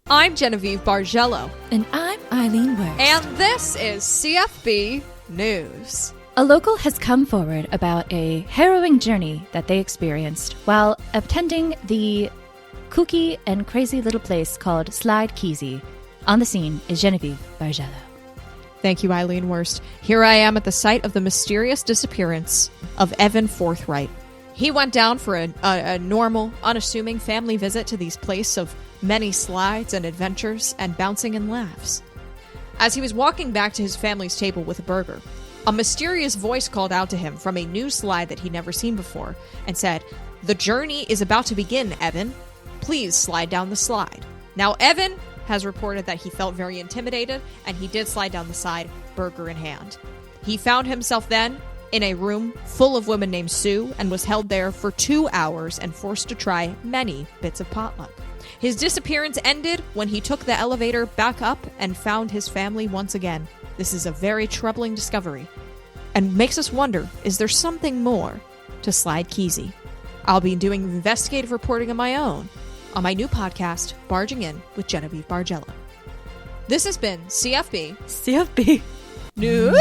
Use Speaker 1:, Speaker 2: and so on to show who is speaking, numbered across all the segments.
Speaker 1: I'm Genevieve Bargello.
Speaker 2: And I'm Eileen Worst.
Speaker 1: And this is CFB News.
Speaker 2: A local has come forward about a harrowing journey that they experienced while attending the kooky and crazy little place called Slide Keezy. On the scene is Genevieve Bargello.
Speaker 1: Thank you, Eileen Worst. Here I am at the site of the mysterious disappearance of Edwina Forthwright. He went down for a normal, unassuming family visit to these place of many slides and adventures and bouncing and laughs. As he was walking back to his family's table with a burger, a mysterious voice called out to him from a new slide that he'd never seen before and said, "The journey is about to begin, Evan. Please slide down the slide." Now, Evan has reported that he felt very intimidated, and he did slide down the slide, burger in hand. He found himself then in a room full of women named Sue and was held there for 2 hours and forced to try many bits of potluck. His disappearance ended when he took the elevator back up and found his family once again. This is a very troubling discovery and makes us wonder, is there something more to Slide Keezy? I'll be doing investigative reporting of my own on my new podcast, Barging In with Genevieve Bargello. This has been CFB News.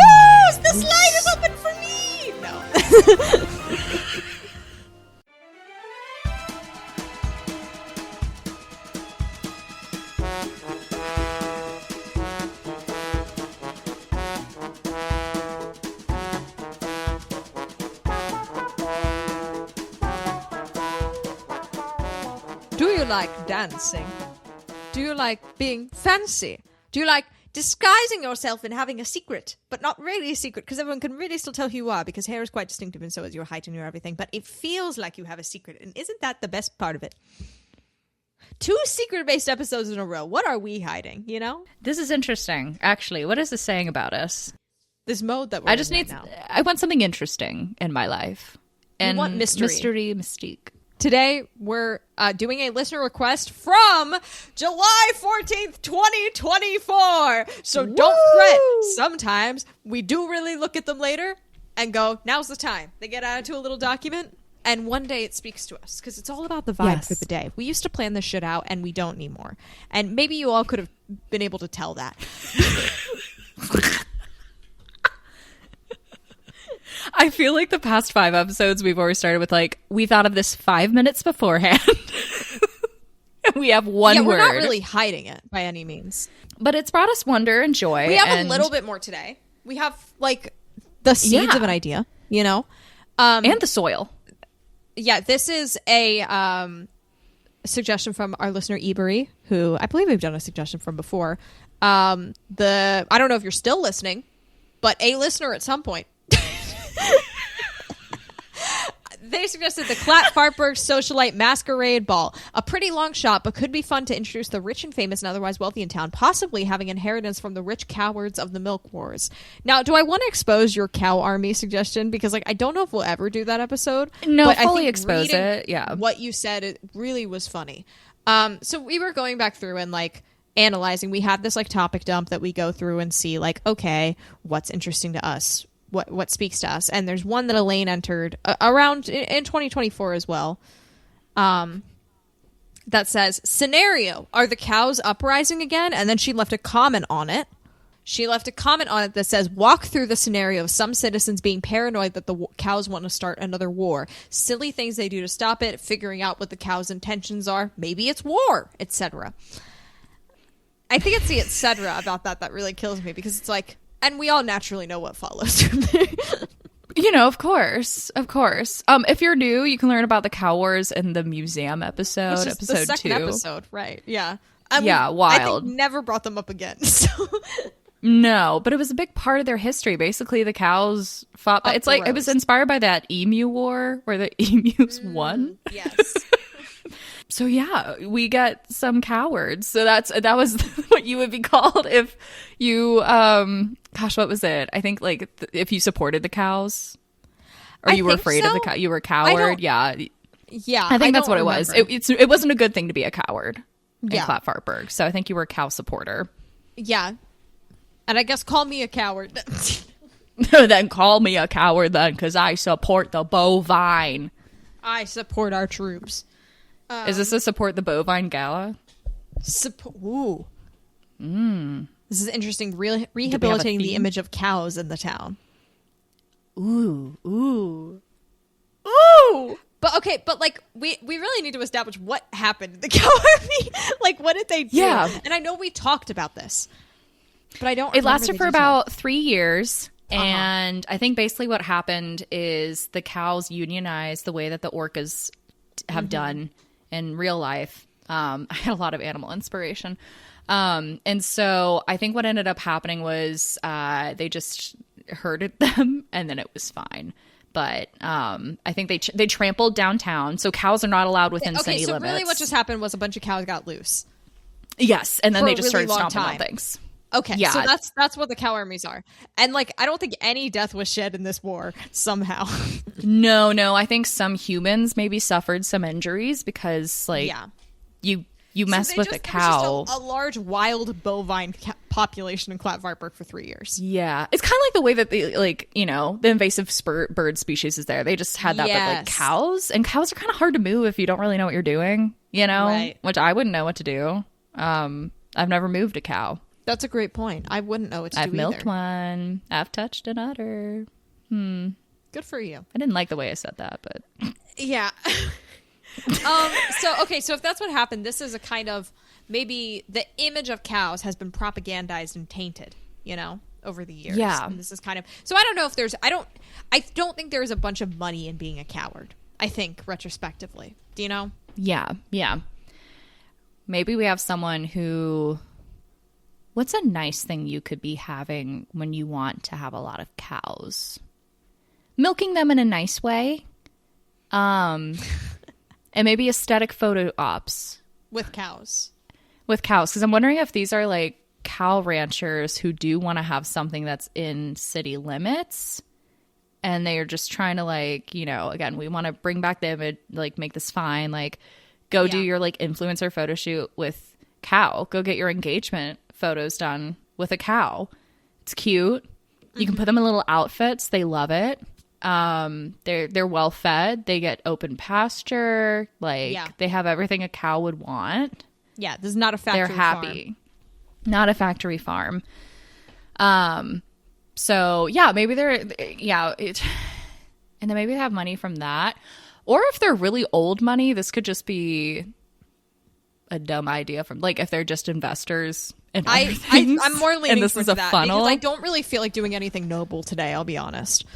Speaker 1: The slide is open for me! No. Do you like dancing? Do you like being fancy? Do you like disguising yourself and having a secret, but not really a secret, because everyone can really still tell who you are, because hair is quite distinctive and so is your height and your everything, but it feels like you have a secret, and isn't that the best part of it? 2 secret-based episodes in a row. What are we hiding, you know?
Speaker 2: This is interesting, actually. What is this saying about us?
Speaker 1: This mode that we're in right now.
Speaker 2: I want something interesting in my life. And
Speaker 1: you want mystery.
Speaker 2: Mystery, mystique.
Speaker 1: Today, we're doing a listener request from July 14th, 2024. So don't fret. Sometimes we do really look at them later and go, now's the time. They get added to a little document, and one day it speaks to us, because it's all about the vibe for the day. We used to plan this shit out, and we don't anymore. And maybe you all could have been able to tell that.
Speaker 2: I feel like the past 5 episodes we've always started with like, we thought of this 5 minutes beforehand. We have one word.
Speaker 1: We're not really hiding it by any means.
Speaker 2: But it's brought us wonder and joy.
Speaker 1: We have a little bit more today. We have like the seeds of an idea, you know?
Speaker 2: And the soil.
Speaker 1: Yeah, this is a suggestion from our listener Ebery, who I believe we've done a suggestion from before. I don't know if you're still listening, but a listener at some point. They suggested the Clatfartburg Socialite Masquerade Ball. A pretty long shot, but could be fun to introduce the rich and famous and otherwise wealthy in town, possibly having inheritance from the rich cowards of the Milk Wars. Now, do I want to expose your cow army suggestion? Because I don't know if we'll ever do that episode.
Speaker 2: No,
Speaker 1: but
Speaker 2: fully
Speaker 1: I think
Speaker 2: expose it. Yeah.
Speaker 1: What you said, it really was funny. So we were going back through and analyzing. We have this topic dump that we go through and see okay, what's interesting to us? What speaks to us? And there's one that Elaine entered around in 2024 as well. That says, scenario, are the cows uprising again? And then she left a comment on it. That says, walk through the scenario of some citizens being paranoid that the cows want to start another war. Silly things they do to stop it, figuring out what the cows' intentions are. Maybe it's war, etc. I think it's the etc. about that really kills me, because it's and we all naturally know what follows from there.
Speaker 2: Of course. If you're new, you can learn about the Cow Wars in the museum episode,
Speaker 1: which is
Speaker 2: episode
Speaker 1: the second
Speaker 2: 2.
Speaker 1: episode, right? Yeah.
Speaker 2: Wild.
Speaker 1: I think never brought them up again. So.
Speaker 2: No, but it was a big part of their history. Basically, the cows fought. It's it was inspired by that emu war where the emus won.
Speaker 1: Yes.
Speaker 2: So yeah, we got some cowards. So that was what you would be called if you what was it? I think if you supported the cows, or you were afraid of the cow, you were a coward. Yeah. I think that's what it was. It wasn't a good thing to be a coward in Clatfartburg. So I think you were a cow supporter.
Speaker 1: Yeah, and I guess call me a coward.
Speaker 2: Then call me a coward then, because I support the bovine.
Speaker 1: I support our troops.
Speaker 2: Is this a support the bovine gala?
Speaker 1: Ooh. This is interesting. Rehabilitating the image of cows in the town.
Speaker 2: Ooh.
Speaker 1: But okay, but like we really need to establish what happened in the cow army. Like, what did they do?
Speaker 2: Yeah.
Speaker 1: And I know we talked about this, but I don't.
Speaker 2: It lasted for about 3 years. And I think basically what happened is the cows unionized the way that the orcas have done in real life. I had a lot of animal inspiration. And so I think what ended up happening was they just herded them and then it was fine. But I think they trampled downtown. So cows are not allowed within city limits.
Speaker 1: Okay, so really what just happened was a bunch of cows got loose.
Speaker 2: Yes, and then they just
Speaker 1: really
Speaker 2: started stomping on things.
Speaker 1: Okay, yeah. So that's what the cow armies are. And like, I don't think any death was shed in this war somehow.
Speaker 2: No, I think some humans maybe suffered some injuries because like you mess with a cow.
Speaker 1: There was just a large wild bovine population in Clatfartburg for 3 years.
Speaker 2: Yeah, it's kind of like the way that the invasive bird species is there. They just had that with like cows, and cows are kind of hard to move if you don't really know what you're doing. Right. Which I wouldn't know what to do. I've never moved a cow.
Speaker 1: That's a great point. I wouldn't know what to do either.
Speaker 2: I've milked one. I've touched an udder.
Speaker 1: Good for you.
Speaker 2: I didn't like the way I said that, but
Speaker 1: yeah. So if that's what happened, this is a kind of, maybe the image of cows has been propagandized and tainted, over the years.
Speaker 2: Yeah.
Speaker 1: And this is kind of, so I don't know if I don't think there's a bunch of money in being a coward. I think retrospectively, do you know?
Speaker 2: Yeah. Maybe we have someone who, what's a nice thing you could be having when you want to have a lot of cows? Milking them in a nice way. And maybe aesthetic photo ops.
Speaker 1: With cows.
Speaker 2: Because I'm wondering if these are like cow ranchers who do want to have something that's in city limits. And they are just trying to like, again, we want to bring back the image, like make this fine. Like go do your like influencer photo shoot with cow. Go get your engagement photos done with a cow. It's cute. You can put them in little outfits. They love it. They're well fed. They get open pasture. They have everything a cow would want.
Speaker 1: Yeah, this is not a factory farm. They're happy.
Speaker 2: Not a factory farm. So yeah, maybe and then maybe they have money from that. Or if they're really old money, this could just be a dumb idea from like if they're just investors in other things.
Speaker 1: I'm more leaning
Speaker 2: and this
Speaker 1: towards
Speaker 2: is a
Speaker 1: that
Speaker 2: funnel.
Speaker 1: Because I don't really feel like doing anything noble today, I'll be honest.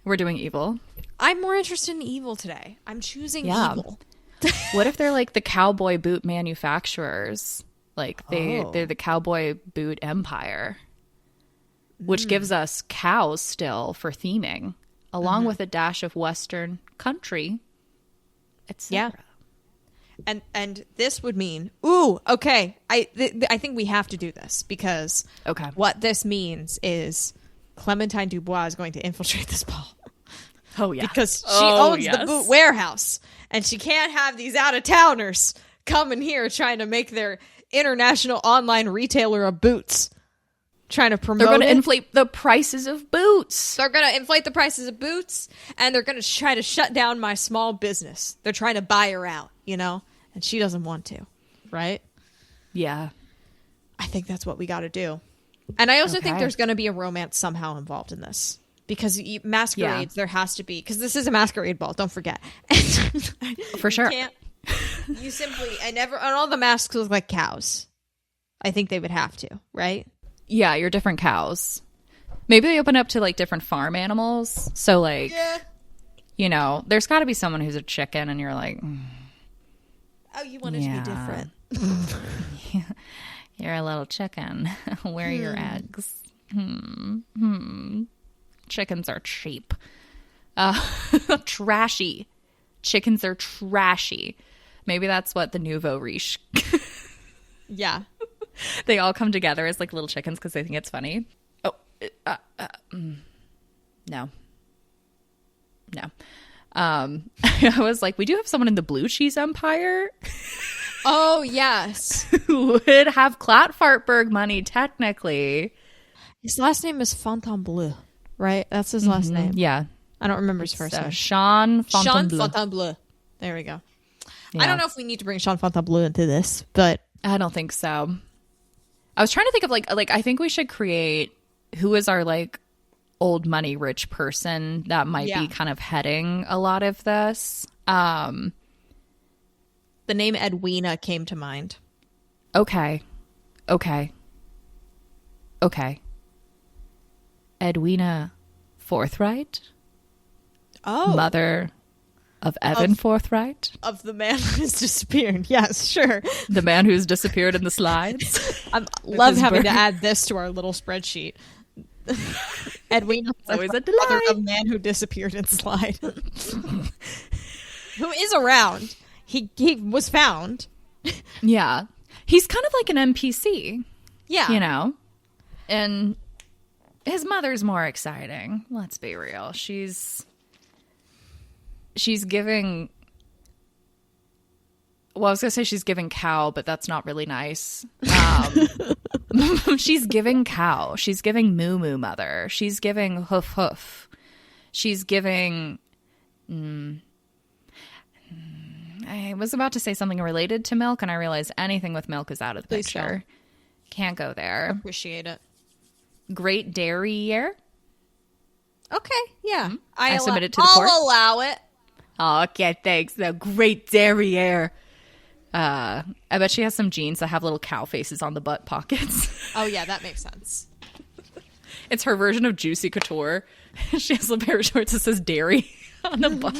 Speaker 2: We're doing evil.
Speaker 1: I'm more interested in evil today. I'm choosing evil.
Speaker 2: What if they're like the cowboy boot manufacturers? Like they're the cowboy boot empire, which gives us cows still for theming, along with a dash of Western country, etc.
Speaker 1: Yeah. And this would mean, okay, I think we have to do this because what this means is Clementine Dubois is going to infiltrate this ball.
Speaker 2: Oh, yeah.
Speaker 1: Because she owns the boot warehouse, and she can't have these out-of-towners coming here trying to make their international online retailer of boots. Trying to promote
Speaker 2: They're going to inflate the prices of boots.
Speaker 1: They're going to inflate the prices of boots, and they're going to try to shut down my small business. They're trying to buy her out, and she doesn't want to, right?
Speaker 2: Yeah.
Speaker 1: I think that's what we got to do. And I also think there's going to be a romance somehow involved in this. Because masquerades, there has to be. Because this is a masquerade ball, don't forget.
Speaker 2: For sure.
Speaker 1: You simply, and all the masks look like cows. I think they would have to, right?
Speaker 2: Yeah, you're different cows. Maybe they open up to like different farm animals. So like, there's got to be someone who's a chicken and you're like,
Speaker 1: oh, you want it to be different.
Speaker 2: You're a little chicken. Where are your eggs? Chickens are cheap. Trashy. Chickens are trashy. Maybe that's what the nouveau riche.
Speaker 1: Yeah.
Speaker 2: They all come together as like little chickens because they think it's funny. Oh, no. I was like, we do have someone in the blue cheese empire.
Speaker 1: Oh, yes.
Speaker 2: Who would have Clatfartburg money, technically.
Speaker 1: His last name is Fontainebleau, right? That's his last name.
Speaker 2: Yeah.
Speaker 1: I don't remember his first name.
Speaker 2: Jean Fontainebleau.
Speaker 1: Jean Fontainebleau. There we go. I don't know if we need to bring Sean Fontainebleau into this, but
Speaker 2: I don't think so. I was trying to think of like I think we should create who is our like old money rich person that might be kind of heading a lot of this.
Speaker 1: The name Edwina came to mind.
Speaker 2: Okay. Edwina Forthwright?
Speaker 1: Oh.
Speaker 2: Mother of Evan Forthwright?
Speaker 1: Of the man who's disappeared. Yes, sure.
Speaker 2: The man who's disappeared in the slides?
Speaker 1: I love having to add this to our little spreadsheet. Edwina
Speaker 2: It's always a
Speaker 1: Mother
Speaker 2: delight.
Speaker 1: of man who disappeared in slide. Who is around. He was found.
Speaker 2: Yeah. He's kind of like an NPC.
Speaker 1: Yeah.
Speaker 2: You know? And his mother's more exciting. Let's be real. She's giving... Well, I was going to say she's giving cow, but that's not really nice. She's giving cow. She's giving moo-moo mother. She's giving hoof. She's giving... I was about to say something related to milk, and I realized anything with milk is out of the
Speaker 1: Please
Speaker 2: picture.
Speaker 1: don't.
Speaker 2: Can't go there.
Speaker 1: Appreciate it.
Speaker 2: Great dairy year.
Speaker 1: Okay, yeah.
Speaker 2: I submit it to the court.
Speaker 1: I'll allow it.
Speaker 2: Oh, okay, thanks. The great derriere. I bet she has some jeans that have little cow faces on the butt pockets.
Speaker 1: Oh, yeah, that makes sense.
Speaker 2: It's her version of Juicy Couture. She has a pair of shorts that says dairy on the butt.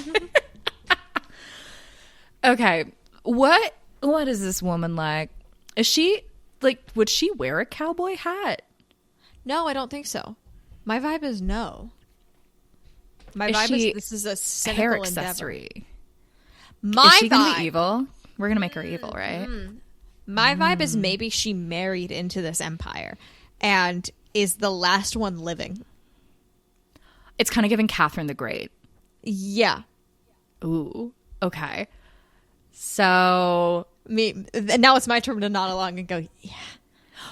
Speaker 2: Okay, what is this woman like? Is she, like, would she wear a cowboy hat?
Speaker 1: No, I don't think so. My vibe is no. My
Speaker 2: Is
Speaker 1: vibe
Speaker 2: she
Speaker 1: is this is a cynical
Speaker 2: hair
Speaker 1: endeavor.
Speaker 2: accessory?
Speaker 1: My
Speaker 2: Is she going to
Speaker 1: vibe.
Speaker 2: be evil? We're going to make her evil, right?
Speaker 1: My vibe is maybe she married into this empire and is the last one living.
Speaker 2: It's kind of giving Catherine the Great.
Speaker 1: Yeah.
Speaker 2: Ooh, okay. So...
Speaker 1: Now it's my turn to nod along and go, yeah.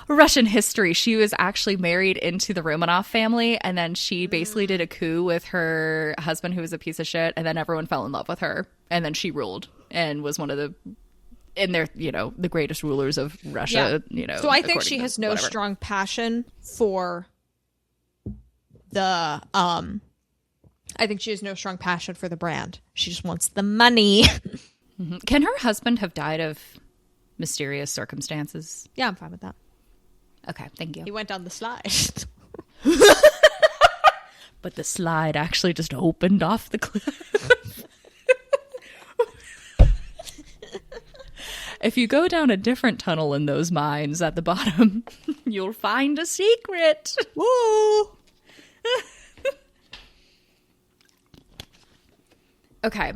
Speaker 2: Russian history. She was actually married into the Romanov family, and then she basically did a coup with her husband, who was a piece of shit, and then everyone fell in love with her, and then she ruled and was one of the, and they're, you know, the greatest rulers of Russia. You know,
Speaker 1: so I think she
Speaker 2: according to
Speaker 1: has no
Speaker 2: whatever.
Speaker 1: strong passion for the I think she has no strong passion for the brand. She just wants the money.
Speaker 2: Can her husband have died of mysterious circumstances?
Speaker 1: Yeah, I'm fine with that.
Speaker 2: Okay, thank you.
Speaker 1: He went down the slide.
Speaker 2: But the slide actually just opened off the cliff. If you go down a different tunnel in those mines at the bottom, you'll find a secret.
Speaker 1: Woo!
Speaker 2: Okay.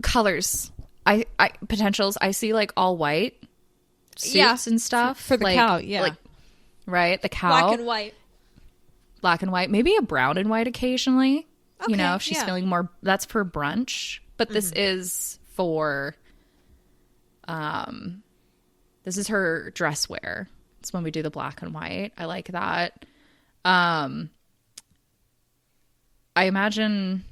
Speaker 2: Colors. I potentials. I see like all white suits and stuff
Speaker 1: for the
Speaker 2: like,
Speaker 1: cow. Yeah,
Speaker 2: like, right. The cow,
Speaker 1: black and white.
Speaker 2: Maybe a brown and white occasionally.
Speaker 1: Okay,
Speaker 2: you know, if she's
Speaker 1: yeah.
Speaker 2: feeling more. That's for brunch, but this is for. This is her dress wear. It's when we do the black and white. I like that. I imagine.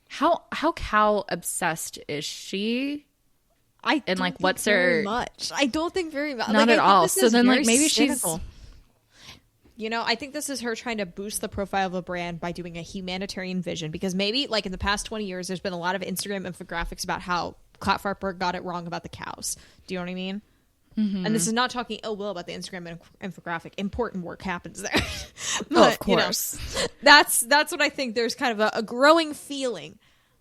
Speaker 2: How cow obsessed is she?
Speaker 1: I
Speaker 2: and like
Speaker 1: don't
Speaker 2: what's
Speaker 1: think very
Speaker 2: her
Speaker 1: much. I don't think very much.
Speaker 2: Not at all. So then like maybe
Speaker 1: cynical. You know, I think this is her trying to boost the profile of a brand by doing a humanitarian vision, because maybe like in the past 20 years there's been a lot of Instagram infographics about how Clatfartburg got it wrong about the cows. Do you know what I mean? And this is not talking ill will about the Instagram infographic. Important work happens there. But,
Speaker 2: of course.
Speaker 1: You know, that's what I think. There's kind of a growing feeling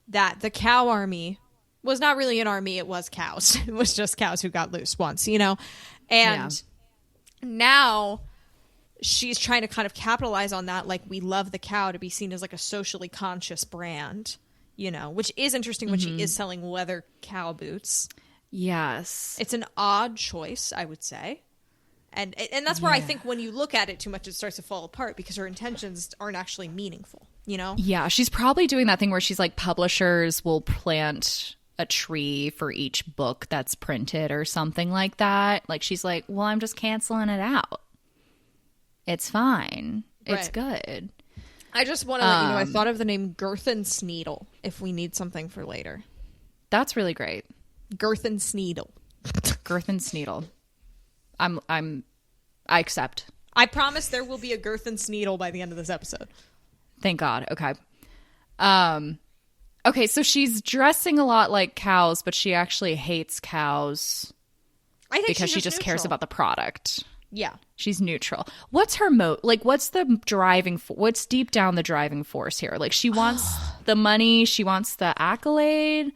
Speaker 1: that the cow army was not really an army. It was cows. It was just cows who got loose once, you know? And now she's trying to kind of capitalize on that. Like, we love the cow to be seen as like a socially conscious brand, you know, which is interesting when she is selling leather cow boots.
Speaker 2: Yes.
Speaker 1: It's an odd choice, I would say. And that's where I think when you look at it too much, it starts to fall apart, because her intentions aren't actually meaningful, you know?
Speaker 2: Yeah, she's probably doing that thing where she's like, publishers will plant a tree for each book that's printed or something like that. Like, she's like, well, I'm just canceling it out. It's fine. It's good.
Speaker 1: I just want to let you know, I thought of the name Gerthen Sneedle if we need something for later.
Speaker 2: That's really great.
Speaker 1: Gerthen Sneedle.
Speaker 2: Gerthen Sneedle. I accept.
Speaker 1: I promise there will be a Gerthen Sneedle by the end of this episode.
Speaker 2: Thank God. Okay. Okay, so she's dressing a lot like cows, but she actually hates cows.
Speaker 1: I think
Speaker 2: because
Speaker 1: she's
Speaker 2: she just
Speaker 1: neutral.
Speaker 2: cares about the product.
Speaker 1: Yeah.
Speaker 2: She's neutral. What's her what's the driving what's deep down the driving force here? Like, she wants the money, she wants the accolade.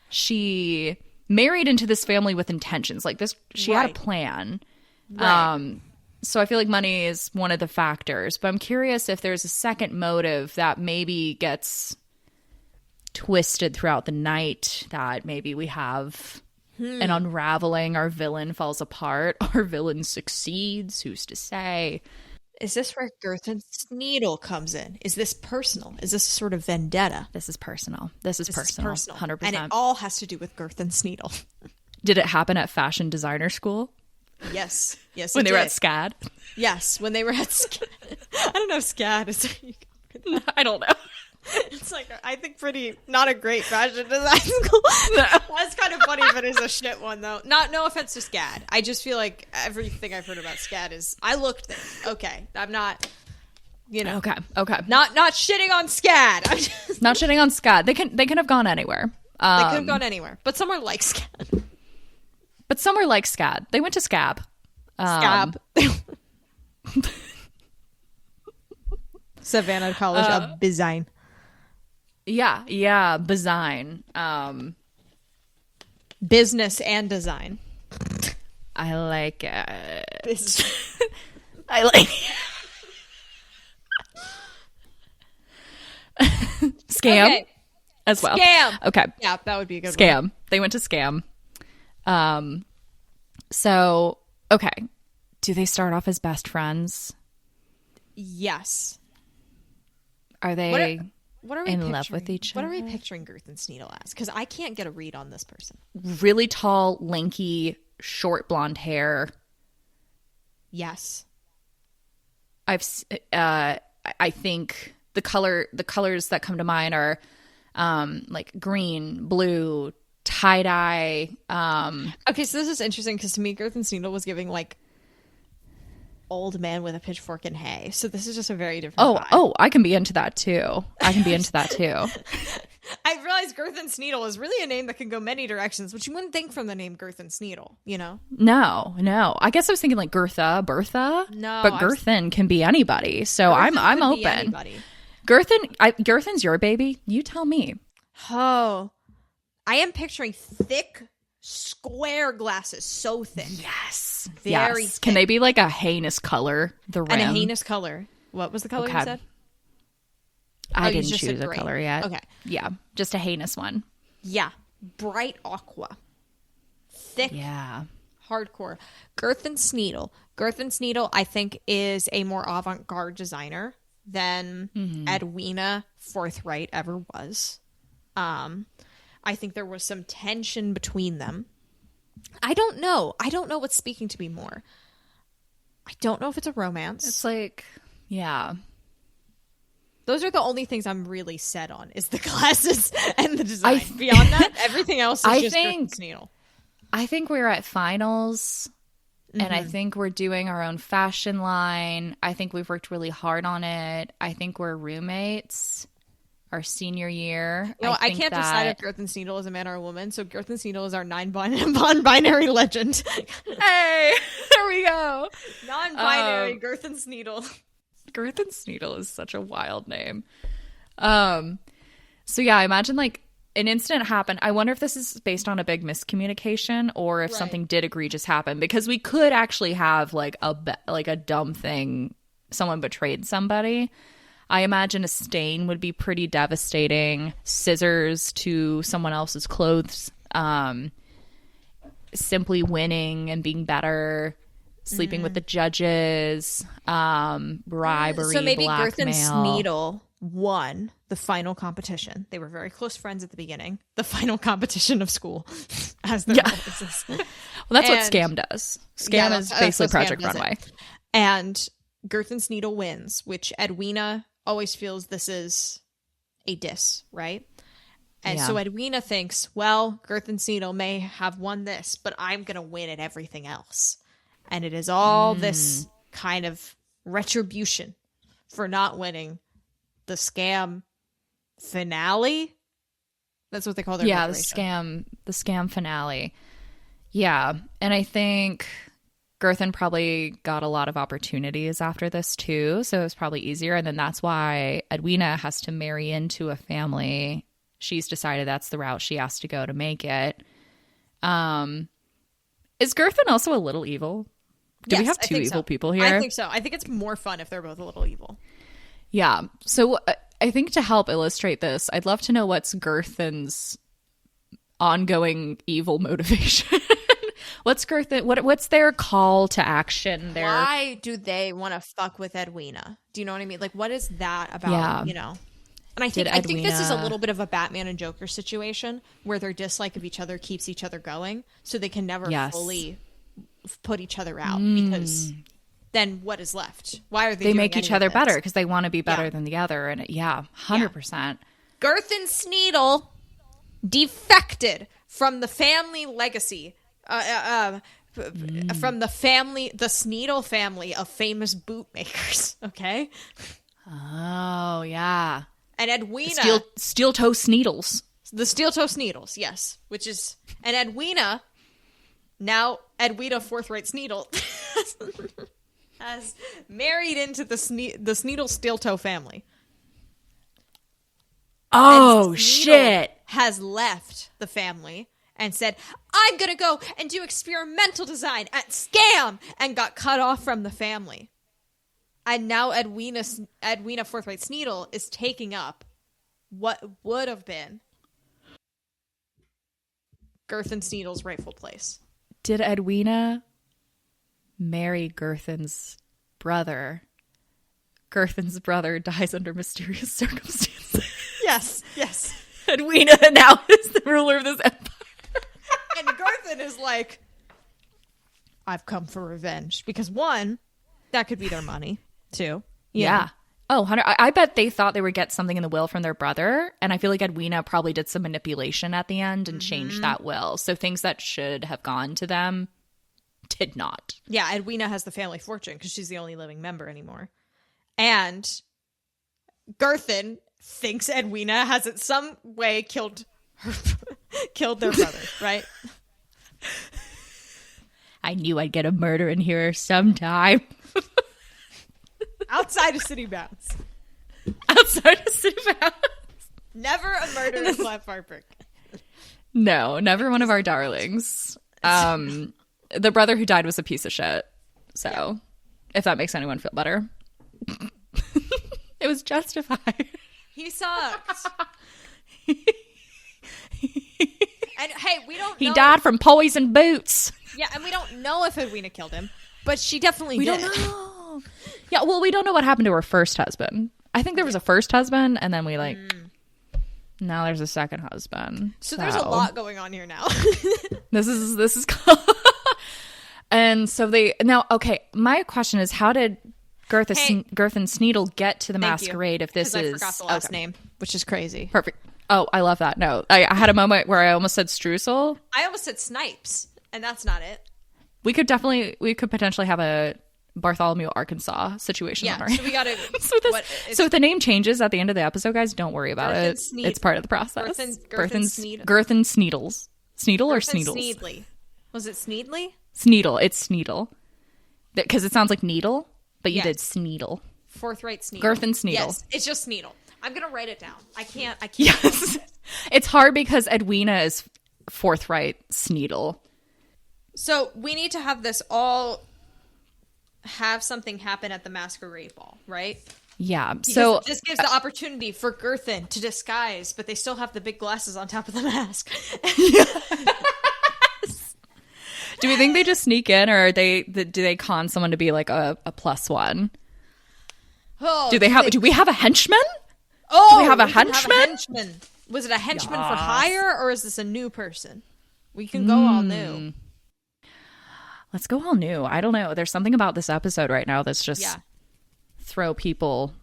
Speaker 2: She married into this family with intentions. Like, this, she had a plan.
Speaker 1: Right.
Speaker 2: So I feel like money is one of the factors, but I'm curious if there's a second motive that maybe gets twisted throughout the night, that maybe we have an unraveling, our villain falls apart, our villain succeeds, who's to say?
Speaker 1: Is this where Gerthen Sneedle comes in? Is this personal? Is this a sort of vendetta?
Speaker 2: This is personal. This is personal. 100%.
Speaker 1: And it all has to do with Gerthen Sneedle.
Speaker 2: Did it happen at fashion designer school?
Speaker 1: Yes. Yes,
Speaker 2: When they were at SCAD?
Speaker 1: Yes, when they were at SCAD. I don't know if SCAD is...
Speaker 2: I don't know.
Speaker 1: It's like, I think pretty, not a great fashion design school.
Speaker 2: No.
Speaker 1: That's kind of funny, but it's a shit one, though. No offense to SCAD. I just feel like everything I've heard about SCAD is, I looked there. Okay. I'm not,
Speaker 2: Okay.
Speaker 1: Not shitting on SCAD. I'm just,
Speaker 2: Not shitting on SCAD. They can have gone anywhere.
Speaker 1: they could have gone anywhere. But somewhere like SCAD.
Speaker 2: But somewhere like SCAD. They went to SCAB.
Speaker 1: SCAB. Savannah College of Design.
Speaker 2: Yeah, design.
Speaker 1: Business and design.
Speaker 2: I like it.
Speaker 1: Business.
Speaker 2: I like Scam
Speaker 1: Okay.
Speaker 2: as well.
Speaker 1: Scam.
Speaker 2: Okay.
Speaker 1: Yeah, that would be a good
Speaker 2: Scam.
Speaker 1: one.
Speaker 2: They went to Scam. So, okay. Do they start off as best friends?
Speaker 1: Yes.
Speaker 2: Are they
Speaker 1: What are we
Speaker 2: in
Speaker 1: picturing?
Speaker 2: love with each
Speaker 1: What
Speaker 2: other?
Speaker 1: are we picturing Gerthen Sneedle as? Because I can't get a read on this person.
Speaker 2: Really tall, lanky, short blonde hair?
Speaker 1: Yes.
Speaker 2: I think the colors that come to mind are like green, blue, tie-dye.
Speaker 1: Okay, so this is interesting because to me, Gerthen Sneedle was giving like old man with a pitchfork and hay. So this is just a very different vibe.
Speaker 2: Oh, I can be into that too. I
Speaker 1: realized Gerthen Sneedle is really a name that can go many directions, which you wouldn't think from the name Gerthen Sneedle, you know?
Speaker 2: No. I guess I was thinking like Bertha.
Speaker 1: No,
Speaker 2: but Gerthen can be anybody. So
Speaker 1: Gerthen
Speaker 2: I'm
Speaker 1: could be
Speaker 2: open.
Speaker 1: anybody.
Speaker 2: Gerthen's your baby. You tell me.
Speaker 1: Oh, I am picturing thick, square glasses, so thick.
Speaker 2: Yes.
Speaker 1: Very
Speaker 2: yes. Can they be like a heinous color? The rim.
Speaker 1: And a heinous color. What was the color you said?
Speaker 2: I
Speaker 1: you
Speaker 2: didn't
Speaker 1: just said
Speaker 2: choose a
Speaker 1: gray.
Speaker 2: color yet.
Speaker 1: Okay.
Speaker 2: Yeah. Just a heinous one.
Speaker 1: Yeah. Bright aqua. Thick.
Speaker 2: Yeah.
Speaker 1: Hardcore. Gerthen Sneedle. Gerthen Sneedle, I think, is a more avant-garde designer than Edwina Forthwright ever was. I think there was some tension between them. I don't know what's speaking to me more. I don't know if it's a romance.
Speaker 2: It's like, yeah.
Speaker 1: Those are the only things I'm really set on, is the glasses and the design. Beyond that, everything else is just Gerthen Sneedle.
Speaker 2: I think we're at finals, and I think we're doing our own fashion line. I think we've worked really hard on it. I think we're roommates our senior year.
Speaker 1: I can't decide if Gerthen Sneedle is a man or a woman, so Gerthen Sneedle is our non-binary legend.
Speaker 2: Hey, there we go.
Speaker 1: Non-binary Gerthen Sneedle.
Speaker 2: Gerthen Sneedle is such a wild name. So yeah, I imagine like an incident happened. I wonder if this is based on a big miscommunication or if something did egregious happen, because we could actually have like a dumb thing. Someone betrayed somebody. I imagine a stain would be pretty devastating. Scissors to someone else's clothes. Simply winning and being better. Sleeping with the judges. Bribery,
Speaker 1: so maybe
Speaker 2: blackmail.
Speaker 1: Gerthen Sneedle won the final competition. They were very close friends at the beginning. The final competition of school, as their voices.
Speaker 2: Well, that's what Scam does. Scam is basically Project Runway.
Speaker 1: And Gerthen Sneedle wins, which Edwina always feels this is a diss, right? And so Edwina thinks, well, Gerthen Sneedle may have won this, but I'm going to win at everything else. And it is all this kind of retribution for not winning the scam finale. That's what they call their
Speaker 2: the scam finale. Yeah. And I think Gerthen probably got a lot of opportunities after this too, so it was probably easier. And then that's why Edwina has to marry into a family. She's decided that's the route she has to go to make it. Is Gerthen also a little evil? Do we have two evil people here?
Speaker 1: I think so. I think it's more fun if they're both a little evil.
Speaker 2: Yeah. So I think to help illustrate this, I'd love to know what's Gerthen's ongoing evil motivation. What's Gerthen? What's their call to action?
Speaker 1: Why do they want to fuck with Edwina? Do you know what I mean? Like, what is that about?
Speaker 2: Yeah.
Speaker 1: And I think this is a little bit of a Batman and Joker situation where their dislike of each other keeps each other going, so they can never fully put each other out, because then what is left? Why are they
Speaker 2: make each other better because they want to be better than the other? And 100%.
Speaker 1: Gerthen Sneedle defected from the family legacy. From the Sneedle family of famous bootmakers, okay?
Speaker 2: Oh, yeah.
Speaker 1: And Edwina...
Speaker 2: Steel-toe Sneedles.
Speaker 1: The steel-toe Sneedles, yes. And Edwina, now Edwina Forthwright Sneedle, has married into the Sneedle steel-toe family.
Speaker 2: Oh, shit.
Speaker 1: Has left the family and said, I'm going to go and do experimental design at Scam, and got cut off from the family. And now Edwina Forthwright Sneedle is taking up what would have been Gerthen Sneedle's rightful place.
Speaker 2: Did Edwina marry Gerthen's brother? Gerthen's brother dies under mysterious circumstances.
Speaker 1: Yes.
Speaker 2: Edwina now is the ruler of this empire.
Speaker 1: And Gerthen is like, I've come for revenge. Because one, that could be their money. Two.
Speaker 2: Yeah. Oh, Hunter, I bet they thought they would get something in the will from their brother. And I feel like Edwina probably did some manipulation at the end and changed that will. So things that should have gone to them did not.
Speaker 1: Yeah, Edwina has the family fortune because she's the only living member anymore. And Gerthen thinks Edwina has in some way killed their brother, right?
Speaker 2: I knew I'd get a murder in here sometime.
Speaker 1: Outside of city bounds. Never a murder in Clatfartburg.
Speaker 2: No, never one of our darlings. The brother who died was a piece of shit. So, if that makes anyone feel better. It was justified.
Speaker 1: He sucked. And hey, we don't know.
Speaker 2: He died from poison boots.
Speaker 1: Yeah, and we don't know if Edwina killed him, but she definitely did.
Speaker 2: We don't know. Yeah, well, we don't know what happened to her first husband. I think there was a first husband, and then we now there's a second husband.
Speaker 1: So there's a lot going on here now.
Speaker 2: This is and so okay, my question is, how did Gerthen Sneedle get to the Masquerade if this is...
Speaker 1: I forgot the last name, which is crazy.
Speaker 2: Perfect. Oh, I love that. No, I had a moment where I almost said Streusel.
Speaker 1: I almost said Snipes, and that's not it.
Speaker 2: We could potentially have a Bartholomew, Arkansas situation on our hands.
Speaker 1: So we got to...
Speaker 2: So if the name changes at the end of the episode, guys, don't worry about it. It's part of the process.
Speaker 1: Gerthen Sneedle.
Speaker 2: Gerthen Sneedles. Sneedle or Sneedles?
Speaker 1: Sneedley. Was it Sneedley?
Speaker 2: Sneedle. It's Sneedle. Because it sounds like needle, but you did Sneedle.
Speaker 1: Forthright Sneedle.
Speaker 2: Gerthen Sneedle.
Speaker 1: Yes, it's just Sneedle. I'm going to write it down. I can't.
Speaker 2: Yes. It's hard because Edwina is Forthright Sneedle.
Speaker 1: So we need to have this all have something happen at the Masquerade Ball, right?
Speaker 2: Yeah.
Speaker 1: Because
Speaker 2: so
Speaker 1: this gives the opportunity for Gerthen to disguise, but they still have the big glasses on top of the mask.
Speaker 2: Do we think they just sneak in, or do they con someone to be like a +1?
Speaker 1: Oh,
Speaker 2: do we have a henchman?
Speaker 1: Oh,
Speaker 2: do we have a henchman?
Speaker 1: Was it a henchman for hire, or is this a new person? We can go all new.
Speaker 2: Let's go all new. I don't know. There's something about this episode right now that's just throw people.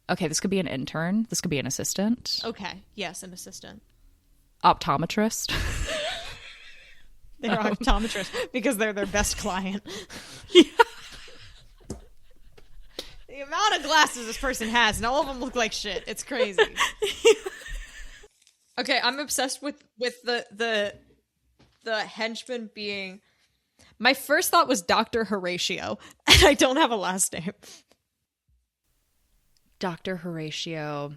Speaker 2: Okay, this could be an intern. This could be an assistant.
Speaker 1: Okay. Yes, an assistant.
Speaker 2: Optometrist.
Speaker 1: They're optometrists because they're their best client.
Speaker 2: Yeah.
Speaker 1: The amount of glasses this person has, and all of them look like shit. It's crazy. Okay, I'm obsessed with the henchman being... My first thought was Dr. Horatio, and I don't have a last name.
Speaker 2: Dr. Horatio.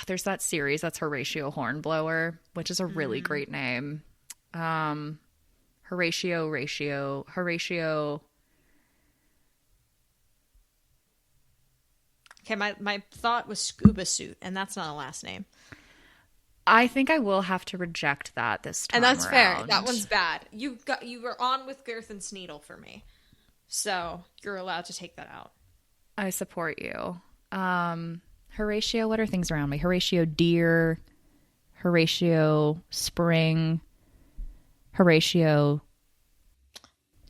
Speaker 2: There's that series that's Horatio Hornblower, which is a really great name. Horatio.
Speaker 1: Okay, my thought was Scuba Suit, and that's not a last name.
Speaker 2: I think I will have to reject that this time.
Speaker 1: And that's fair.
Speaker 2: around.
Speaker 1: That one's bad. You were on with Gerthen Sneedle for me, so you're allowed to take that out.
Speaker 2: I support you. Horatio, what are things around me? Horatio Deer, Horatio Spring, Horatio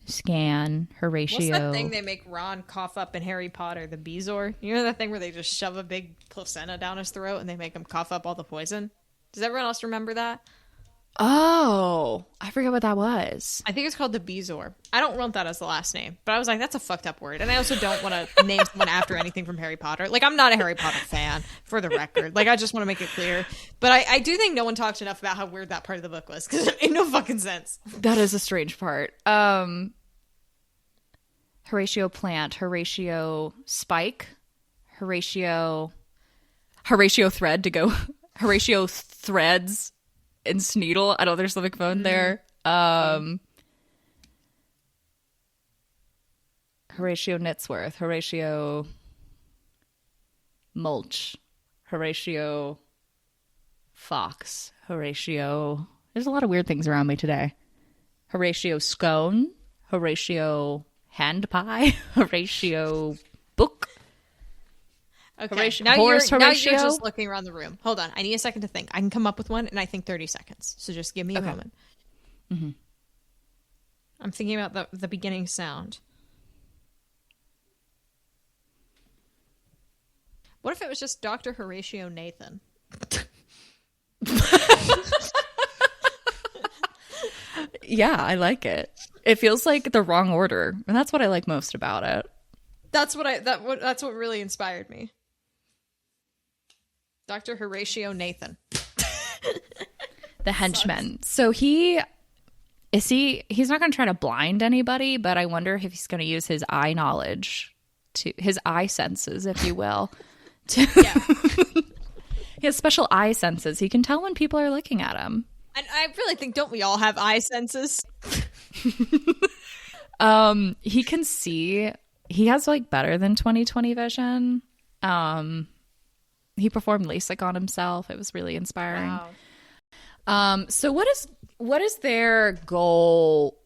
Speaker 2: Scan, Horatio.
Speaker 1: What's that thing they make Ron cough up in Harry Potter, the Bezoar? You know that thing where they just shove a big placenta down his throat and they make him cough up all the poison? Does everyone else remember that?
Speaker 2: Oh, I forget what that was.
Speaker 1: I think it's called the Bezoar. I don't want that as the last name, but I was like, that's a fucked up word. And I also don't want to name someone after anything from Harry Potter. Like, I'm not a Harry Potter fan, for the record. Like, I just want to make it clear. But I do think no one talked enough about how weird that part of the book was, because it made no fucking sense.
Speaker 2: That is a strange part. Horatio Plant, Horatio Spike, Horatio Thread to go. Horatio Threads and Sneedle. I don't know, there's something phone there. Horatio Knitsworth, Horatio Mulch, Horatio Fox, Horatio... There's a lot of weird things around me today. Horatio Scone, Horatio Hand Pie, Horatio Book.
Speaker 1: Okay,
Speaker 2: Horatio,
Speaker 1: now
Speaker 2: Horatio.
Speaker 1: you're just looking around the room. Hold on, I need a second to think. I can come up with one, and I think 30 seconds. So just give me a moment. Mm-hmm. I'm thinking about the beginning sound. What if it was just Dr. Horatio Nathan?
Speaker 2: Yeah, I like it. It feels like the wrong order, and that's what I like most about it.
Speaker 1: That's what really inspired me. Dr. Horatio Nathan.
Speaker 2: The henchman. So he's not going to try to blind anybody, but I wonder if he's going to use his eye knowledge, his eye senses, if you will.
Speaker 1: Yeah.
Speaker 2: He has special eye senses. He can tell when people are looking at him.
Speaker 1: And I really think, don't we all have eye senses?
Speaker 2: He can see. He has like better than 20/20 vision. He performed LASIK on himself. It was really inspiring.
Speaker 1: Wow.
Speaker 2: So what is their goal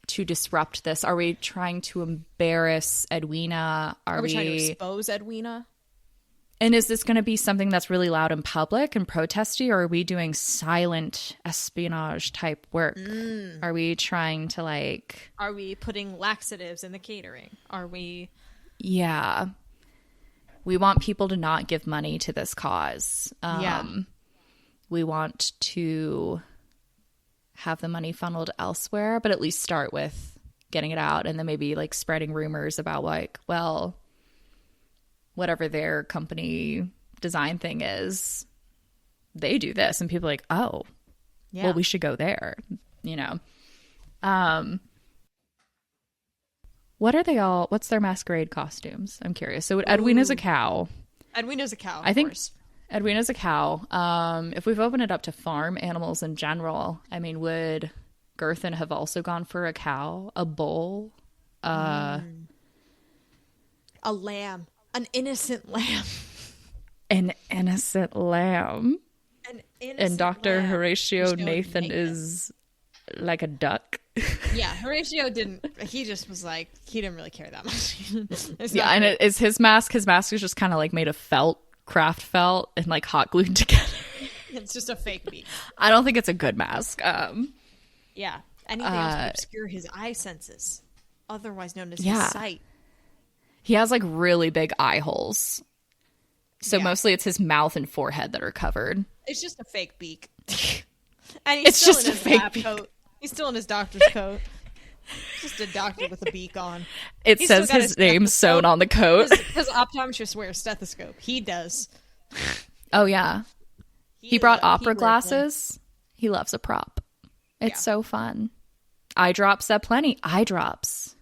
Speaker 2: to disrupt this? Are we trying to embarrass Edwina?
Speaker 1: Are we trying to expose Edwina?
Speaker 2: And is this going to be something that's really loud in public and protesty, or are we doing silent espionage type work? Are we trying to
Speaker 1: Are we putting laxatives in the catering? Are we...
Speaker 2: Yeah. We want people to not give money to this cause. We want to have the money funneled elsewhere, but at least start with getting it out and then maybe spreading rumors about whatever their company design thing is, they do this, and people are like, oh, yeah, well, we should go there, what's their masquerade costumes? I'm curious. So Edwina's a cow.
Speaker 1: Edwina's a cow,
Speaker 2: I think
Speaker 1: course.
Speaker 2: Edwina's a cow. If we've opened it up to farm animals in general, I mean, would Gerthen have also gone for a cow, a bull,
Speaker 1: a lamb? An innocent lamb.
Speaker 2: An innocent lamb. And Dr. Horatio Nathan is like a duck.
Speaker 1: Yeah, Horatio didn't. He just was he didn't really care that much.
Speaker 2: And it is his mask. His mask is just kind of made of craft felt, and hot glued together.
Speaker 1: It's just a fake beak.
Speaker 2: I don't think it's a good mask.
Speaker 1: Yeah, anything else to obscure his eye senses, otherwise known as his sight.
Speaker 2: He has like really big eye holes. So mostly it's his mouth and forehead that are covered.
Speaker 1: It's just a fake beak. And he's
Speaker 2: It's
Speaker 1: still
Speaker 2: just
Speaker 1: in
Speaker 2: a
Speaker 1: his
Speaker 2: fake
Speaker 1: lab
Speaker 2: beak.
Speaker 1: coat. He's still in his doctor's coat. Just a doctor with a beak on.
Speaker 2: It
Speaker 1: He's
Speaker 2: says
Speaker 1: still got
Speaker 2: his name
Speaker 1: stethoscope.
Speaker 2: sewn on the coat.
Speaker 1: Because optometrists wear a stethoscope. He does.
Speaker 2: Oh, yeah. He brought opera
Speaker 1: wears
Speaker 2: glasses. He loves a prop. It's so fun. Eye drops plenty. Eye drops.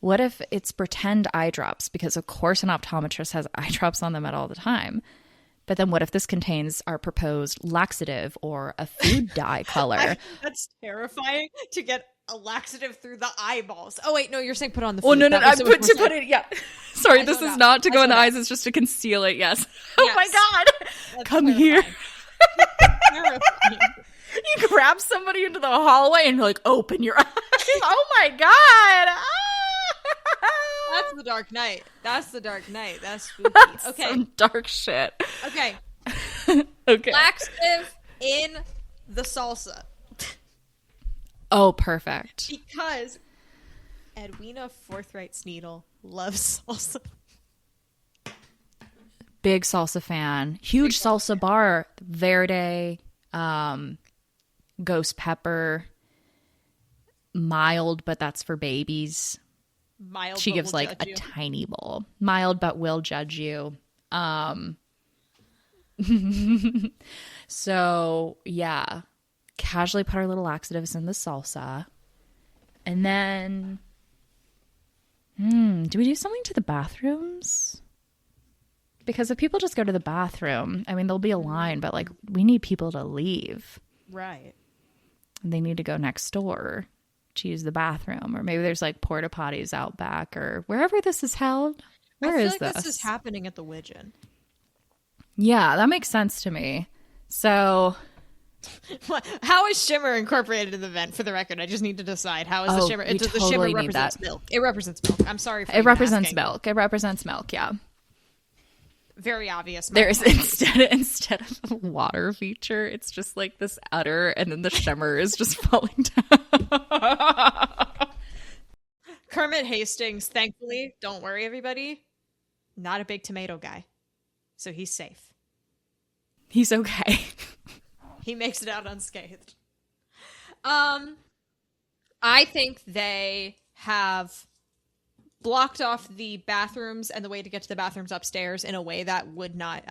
Speaker 2: What if it's pretend eye drops? Because, of course, an optometrist has eye drops on them at all the time. But then what if this contains our proposed laxative or a food dye color?
Speaker 1: That's terrifying to get a laxative through the eyeballs. Oh, wait, no, you're saying put on the food.
Speaker 2: Oh, no,
Speaker 1: That
Speaker 2: I
Speaker 1: makes so much
Speaker 2: put
Speaker 1: more
Speaker 2: it,
Speaker 1: sense.
Speaker 2: yeah. Sorry,
Speaker 1: I
Speaker 2: this
Speaker 1: zoned
Speaker 2: is
Speaker 1: out.
Speaker 2: not to
Speaker 1: I
Speaker 2: go in the
Speaker 1: zoned
Speaker 2: eyes.
Speaker 1: out.
Speaker 2: It's just to conceal it, yes. Oh,
Speaker 1: Yes.
Speaker 2: my God.
Speaker 1: That's
Speaker 2: Come
Speaker 1: terrifying.
Speaker 2: here.
Speaker 1: Terrifying.
Speaker 2: You grab somebody into the hallway and like open your eyes. Oh, my God.
Speaker 1: That's the Dark Knight. That's the Dark Knight. That's spooky.
Speaker 2: That's
Speaker 1: Okay.
Speaker 2: some dark shit.
Speaker 1: Okay.
Speaker 2: Okay.
Speaker 1: Laxative in the salsa.
Speaker 2: Oh, perfect.
Speaker 1: Because Edwina Forthwright Sneedle loves salsa.
Speaker 2: Big salsa fan. Huge salsa bar. Verde, ghost pepper, mild, but that's for babies.
Speaker 1: Mild,
Speaker 2: She
Speaker 1: but
Speaker 2: gives
Speaker 1: will
Speaker 2: like
Speaker 1: judge
Speaker 2: a
Speaker 1: you.
Speaker 2: tiny bowl. Mild, but will judge you. So yeah, casually put our little laxatives in the salsa. And then, do we do something to the bathrooms? Because if people just go to the bathroom, I mean, there'll be a line, but like we need people to leave.
Speaker 1: Right.
Speaker 2: They need to go next door to use the bathroom, or maybe there's like porta potties out back or wherever this is held. Where
Speaker 1: I feel
Speaker 2: is
Speaker 1: like
Speaker 2: this?
Speaker 1: this is happening at the Widgeon.
Speaker 2: Yeah, that makes sense to me. So,
Speaker 1: How is Shimmer incorporated in the event? For the record, I just need to decide how is the
Speaker 2: Oh,
Speaker 1: Shimmer.
Speaker 2: we
Speaker 1: The
Speaker 2: totally
Speaker 1: Shimmer
Speaker 2: need
Speaker 1: represents
Speaker 2: that.
Speaker 1: milk. It represents milk. I'm sorry for
Speaker 2: it
Speaker 1: even
Speaker 2: represents
Speaker 1: asking.
Speaker 2: milk. It represents milk, yeah.
Speaker 1: Very obvious.
Speaker 2: There's instead of a water feature, it's just like this udder, and then the shimmer is just falling down.
Speaker 1: Kermit Hastings, thankfully, don't worry, everybody, not a big tomato guy, so he's safe.
Speaker 2: He's okay.
Speaker 1: He makes it out unscathed. I think they have blocked off the bathrooms and the way to get to the bathrooms upstairs in a way that would not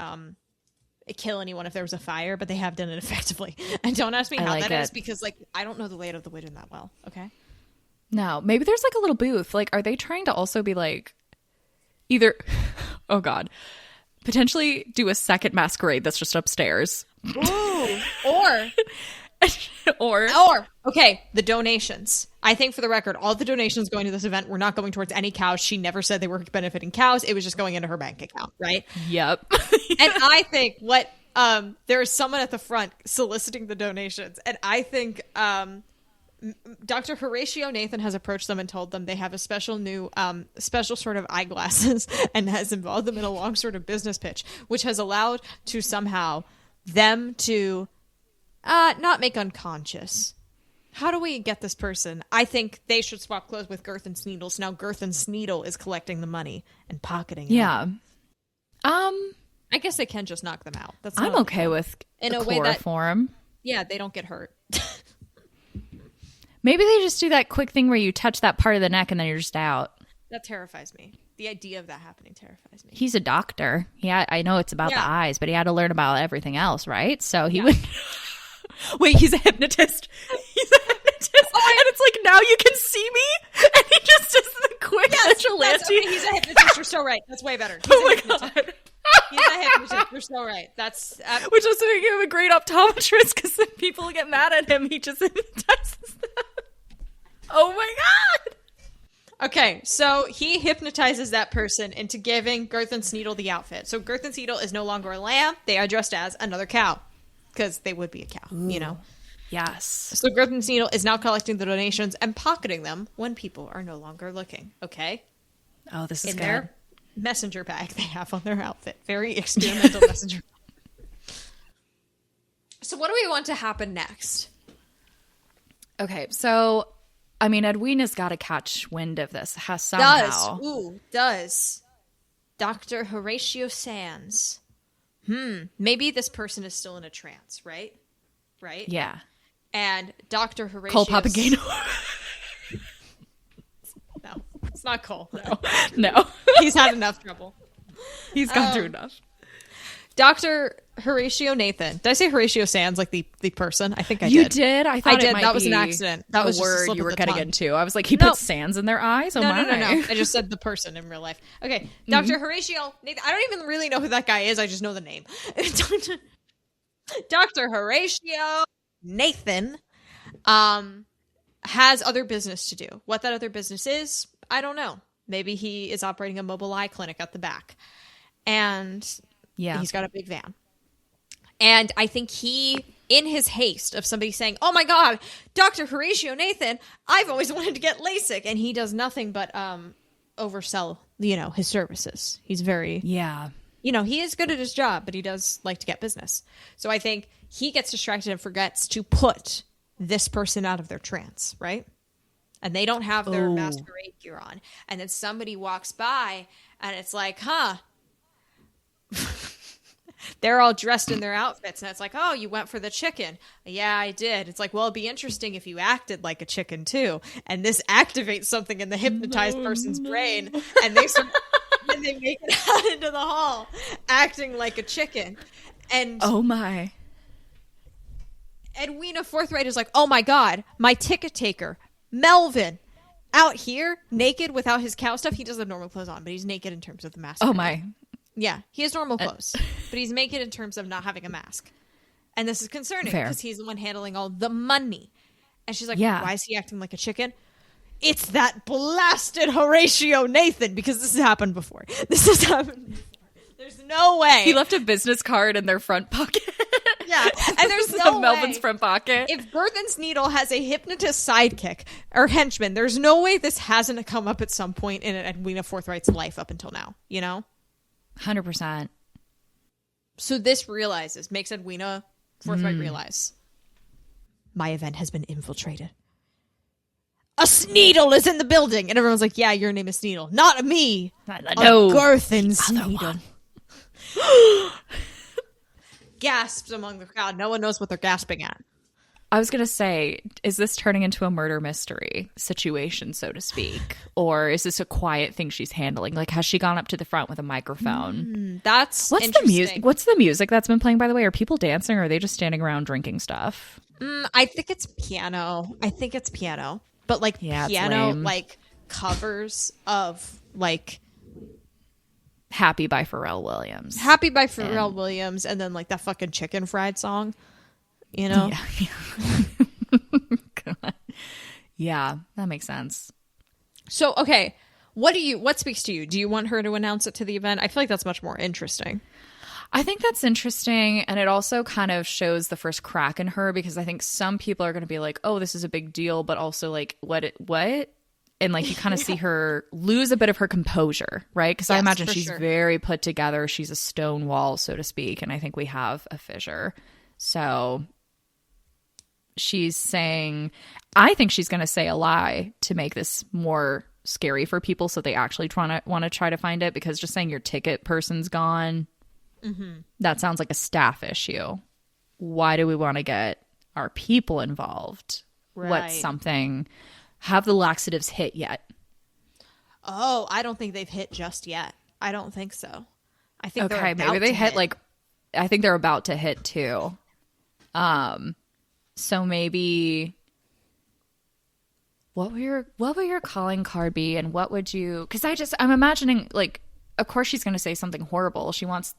Speaker 1: kill anyone if there was a fire, but they have done it effectively. And don't ask me how
Speaker 2: like
Speaker 1: that is
Speaker 2: it.
Speaker 1: because like I don't know the layout of the Widgeon that well. Okay.
Speaker 2: No, maybe there's like a little booth. Like, are they trying to also be like either, oh God, potentially do a second masquerade that's just upstairs?
Speaker 1: Ooh. Or okay, the donations. I think for the record, all the donations going to this event were not going towards any cows. She never said they were benefiting cows. It was just going into her bank account, right?
Speaker 2: Yep.
Speaker 1: And I think what there is someone at the front soliciting the donations, and I think Dr. Horatio Nathan has approached them and told them they have a special new special sort of eyeglasses and has involved them in a long sort of business pitch, which has allowed to somehow them to not make unconscious. How do we get this person? I think they should swap clothes with Gerthen Sneedle. So now Gerthen Sneedle is collecting the money and pocketing it.
Speaker 2: Yeah.
Speaker 1: I guess they can just knock them out. That's
Speaker 2: I'm
Speaker 1: not
Speaker 2: okay with
Speaker 1: in
Speaker 2: the
Speaker 1: a way that
Speaker 2: chloroform.
Speaker 1: yeah, they don't get hurt.
Speaker 2: Maybe they just do that quick thing where you touch that part of the neck and then you're just out.
Speaker 1: That terrifies me. The idea of that happening terrifies me.
Speaker 2: He's a doctor. I know it's about the eyes, but he had to learn about everything else, right? So he would. Wait, he's a hypnotist. He's a hypnotist, and it's like now you can see me, and he just does the quick vigilante.
Speaker 1: Okay, he's a hypnotist. You're so right. That's way better. He's
Speaker 2: Oh
Speaker 1: a
Speaker 2: my
Speaker 1: hypnotist.
Speaker 2: God.
Speaker 1: He's a hypnotist. You're so right. That's
Speaker 2: Which also make him a great optometrist because when people get mad at him, he just hypnotizes them. Oh my God.
Speaker 1: okay. So he hypnotizes that person into giving Gerthen Sneedle the outfit. So Gerthen Sneedle is no longer a lamb. They are dressed as another cow because they would be a cow, you know.
Speaker 2: Yes.
Speaker 1: So Gerthen Sneedle is now collecting the donations and pocketing them when people are no longer looking. Okay.
Speaker 2: Oh, this is
Speaker 1: In
Speaker 2: good.
Speaker 1: their messenger bag they have on their outfit. Very experimental messenger. So what do we want to happen next?
Speaker 2: Okay, so I mean, Edwina's got to catch wind of this somehow.
Speaker 1: Does. Dr. Horatio Sands. Maybe this person is still in a trance, right? Right?
Speaker 2: Yeah.
Speaker 1: And Dr. Horatio...
Speaker 2: Cole Papageno.
Speaker 1: No, it's not Cole.
Speaker 2: No.
Speaker 1: He's had enough trouble.
Speaker 2: He's gone through enough.
Speaker 1: Dr. Horatio Nathan. Did I say Horatio Sands, like the person? I think I did.
Speaker 2: You did? I thought
Speaker 1: I did.
Speaker 2: It might
Speaker 1: That was
Speaker 2: be
Speaker 1: an accident. That was
Speaker 2: a
Speaker 1: just a
Speaker 2: word
Speaker 1: slip
Speaker 2: you
Speaker 1: of
Speaker 2: were
Speaker 1: the
Speaker 2: getting
Speaker 1: tongue.
Speaker 2: into. I was like, he puts sands in their eyes? Oh,
Speaker 1: no,
Speaker 2: my.
Speaker 1: No. I just said the person in real life. Okay. Dr. Horatio Nathan. I don't even really know who that guy is. I just know the name. Dr. Horatio Nathan has other business to do. What that other business is, I don't know. Maybe he is operating a mobile eye clinic at the back. And he's got a big van. And I think he, in his haste of somebody saying, oh my God, Dr. Horatio Nathan, I've always wanted to get LASIK. And he does nothing but oversell, his services. He's very, he is good at his job, but he does like to get business. So I think he gets distracted and forgets to put this person out of their trance, right? And they don't have their masquerade gear on. And then somebody walks by and it's like, they're all dressed in their outfits. And it's like, oh, you went for the chicken. Yeah, I did. It's like, well, it'd be interesting if you acted like a chicken too. And this activates something in the hypnotized person's brain. And and they make it out into the hall acting like a chicken. And
Speaker 2: oh my.
Speaker 1: Edwina Forthwright is like, oh my God, my ticket taker, Melvin, out here naked without his cow stuff. He does have normal clothes on, but he's naked in terms of the mask.
Speaker 2: Oh my.
Speaker 1: Yeah, he has normal clothes, but he's naked in terms of not having a mask. And this is concerning because he's the one handling all the money. And she's like, why is he acting like a chicken? It's that blasted Horatio Nathan, because this has happened before. There's no way.
Speaker 2: He left a business card in their front pocket.
Speaker 1: Yeah, and there's no way.
Speaker 2: Melvin's front pocket.
Speaker 1: If Gerthen Sneedle has a hypnotist sidekick or henchman, there's no way this hasn't come up at some point in Edwina Forthwright's life up until now,
Speaker 2: 100%.
Speaker 1: So this makes Edwina Forthwright realize my event has been infiltrated. A Sneedle is in the building. And everyone's like, yeah, your name is Sneedle. Not me.
Speaker 2: No.
Speaker 1: Gerthen Sneedle. Gasps among the crowd. No one knows what they're gasping at.
Speaker 2: I was going to say, is this turning into a murder mystery situation, so to speak? Or is this a quiet thing she's handling? Like, has she gone up to the front with a microphone?
Speaker 1: That's
Speaker 2: What's the music? What's the music that's been playing, by the way? Are people dancing or are they just standing around drinking stuff?
Speaker 1: I think it's piano. But like piano, like covers of like
Speaker 2: Happy by Pharrell Williams.
Speaker 1: And then like that fucking chicken fried song.
Speaker 2: Yeah. Yeah, that makes sense.
Speaker 1: So, okay, what speaks to you? Do you want her to announce it to the event? I feel like that's much more interesting.
Speaker 2: I think that's interesting, and it also kind of shows the first crack in her, because I think some people are going to be like, oh, this is a big deal, but also like, what? And like you kind of see her lose a bit of her composure, right? Because I imagine she's very put together. She's a stone wall, so to speak, and I think we have a fissure. So she's saying, I think she's going to say a lie to make this more scary for people, so they actually want to try to find it, because just saying your ticket person's gone, that sounds like a staff issue. Why do we want to get our people involved?
Speaker 1: Right.
Speaker 2: What's something? Have the laxatives hit yet?
Speaker 1: Oh, I don't think they've hit just yet. I don't think so. I think
Speaker 2: okay, maybe they hit like, I think they're about to hit too. So maybe what would your calling card be, and what would you? Because I'm imagining, like, of course she's going to say something horrible. She wants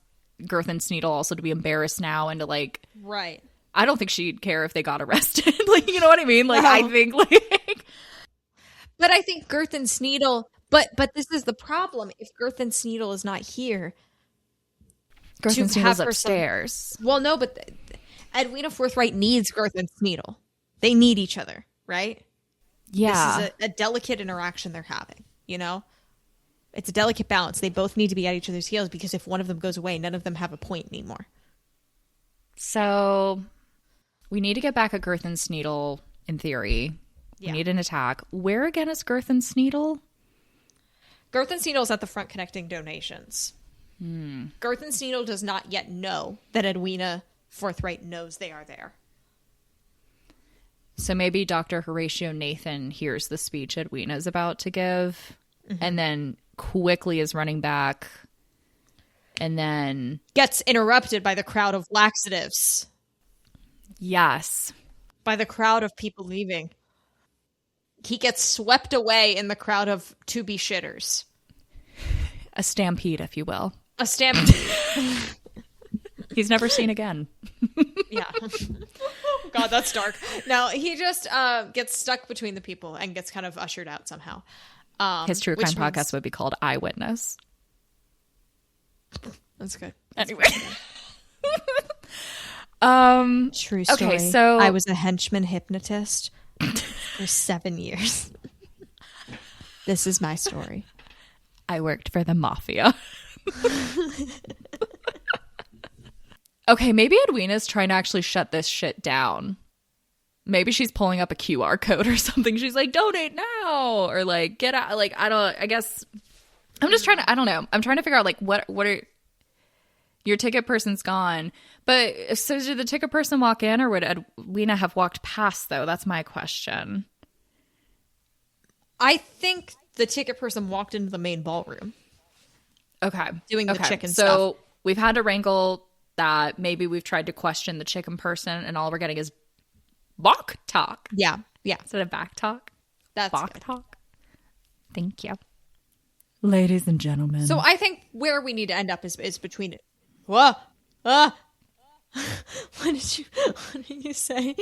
Speaker 2: Gerthen Sneedle also to be embarrassed now and to like,
Speaker 1: right.
Speaker 2: I don't think she'd care if they got arrested. Like, you know what I mean? Like, no. I think like,
Speaker 1: but I think Gerthen Sneedle. But this is the problem. If Gerthen Sneedle is not here,
Speaker 2: Gerthen Sneedle's upstairs.
Speaker 1: Well, no, but Edwina Forthwright needs Gerthen Sneedle. They need each other, right?
Speaker 2: Yeah.
Speaker 1: This is a delicate interaction they're having, It's a delicate balance. They both need to be at each other's heels, because if one of them goes away, none of them have a point anymore.
Speaker 2: So we need to get back at Gerthen Sneedle, in theory. We need an attack. Where again is Gerthen Sneedle?
Speaker 1: Gerthen Sneedle is at the front collecting donations. Gerthen Sneedle does not yet know that Edwina Forthwright knows they are there.
Speaker 2: So maybe Dr. Horatio Nathan hears the speech Edwina is about to give and then quickly is running back and then
Speaker 1: gets interrupted by the crowd of laxatives.
Speaker 2: Yes.
Speaker 1: By the crowd of people leaving. He gets swept away in the crowd of to-be shitters.
Speaker 2: A stampede, if you will.
Speaker 1: A stampede.
Speaker 2: He's never seen again.
Speaker 1: Yeah. God, that's dark. No, he just gets stuck between the people and gets kind of ushered out somehow.
Speaker 2: His true crime podcast would be called Eyewitness.
Speaker 1: That's good.
Speaker 2: Anyway.
Speaker 1: True story.
Speaker 2: Okay, so
Speaker 1: I was a henchman hypnotist for 7 years. This is my story.
Speaker 2: I worked for the mafia. Okay, maybe Edwina's trying to actually shut this shit down. Maybe she's pulling up a QR code or something. She's like, donate now, or like, get out. Like, I guess I'm just trying to, I don't know. I'm trying to figure out like what are your ticket person's gone. But so did the ticket person walk in, or would Edwina have walked past though? That's my question.
Speaker 1: I think the ticket person walked into the main ballroom.
Speaker 2: Okay.
Speaker 1: Doing the chicken stuff.
Speaker 2: So we've had to wrangle that. Maybe we've tried to question the chicken person and all we're getting is Bok talk.
Speaker 1: Yeah.
Speaker 2: Instead of back talk.
Speaker 1: That's
Speaker 2: Bok
Speaker 1: good.
Speaker 2: talk. Thank you. Ladies and gentlemen.
Speaker 1: So I think where we need to end up is between it. Whoa. What did you say?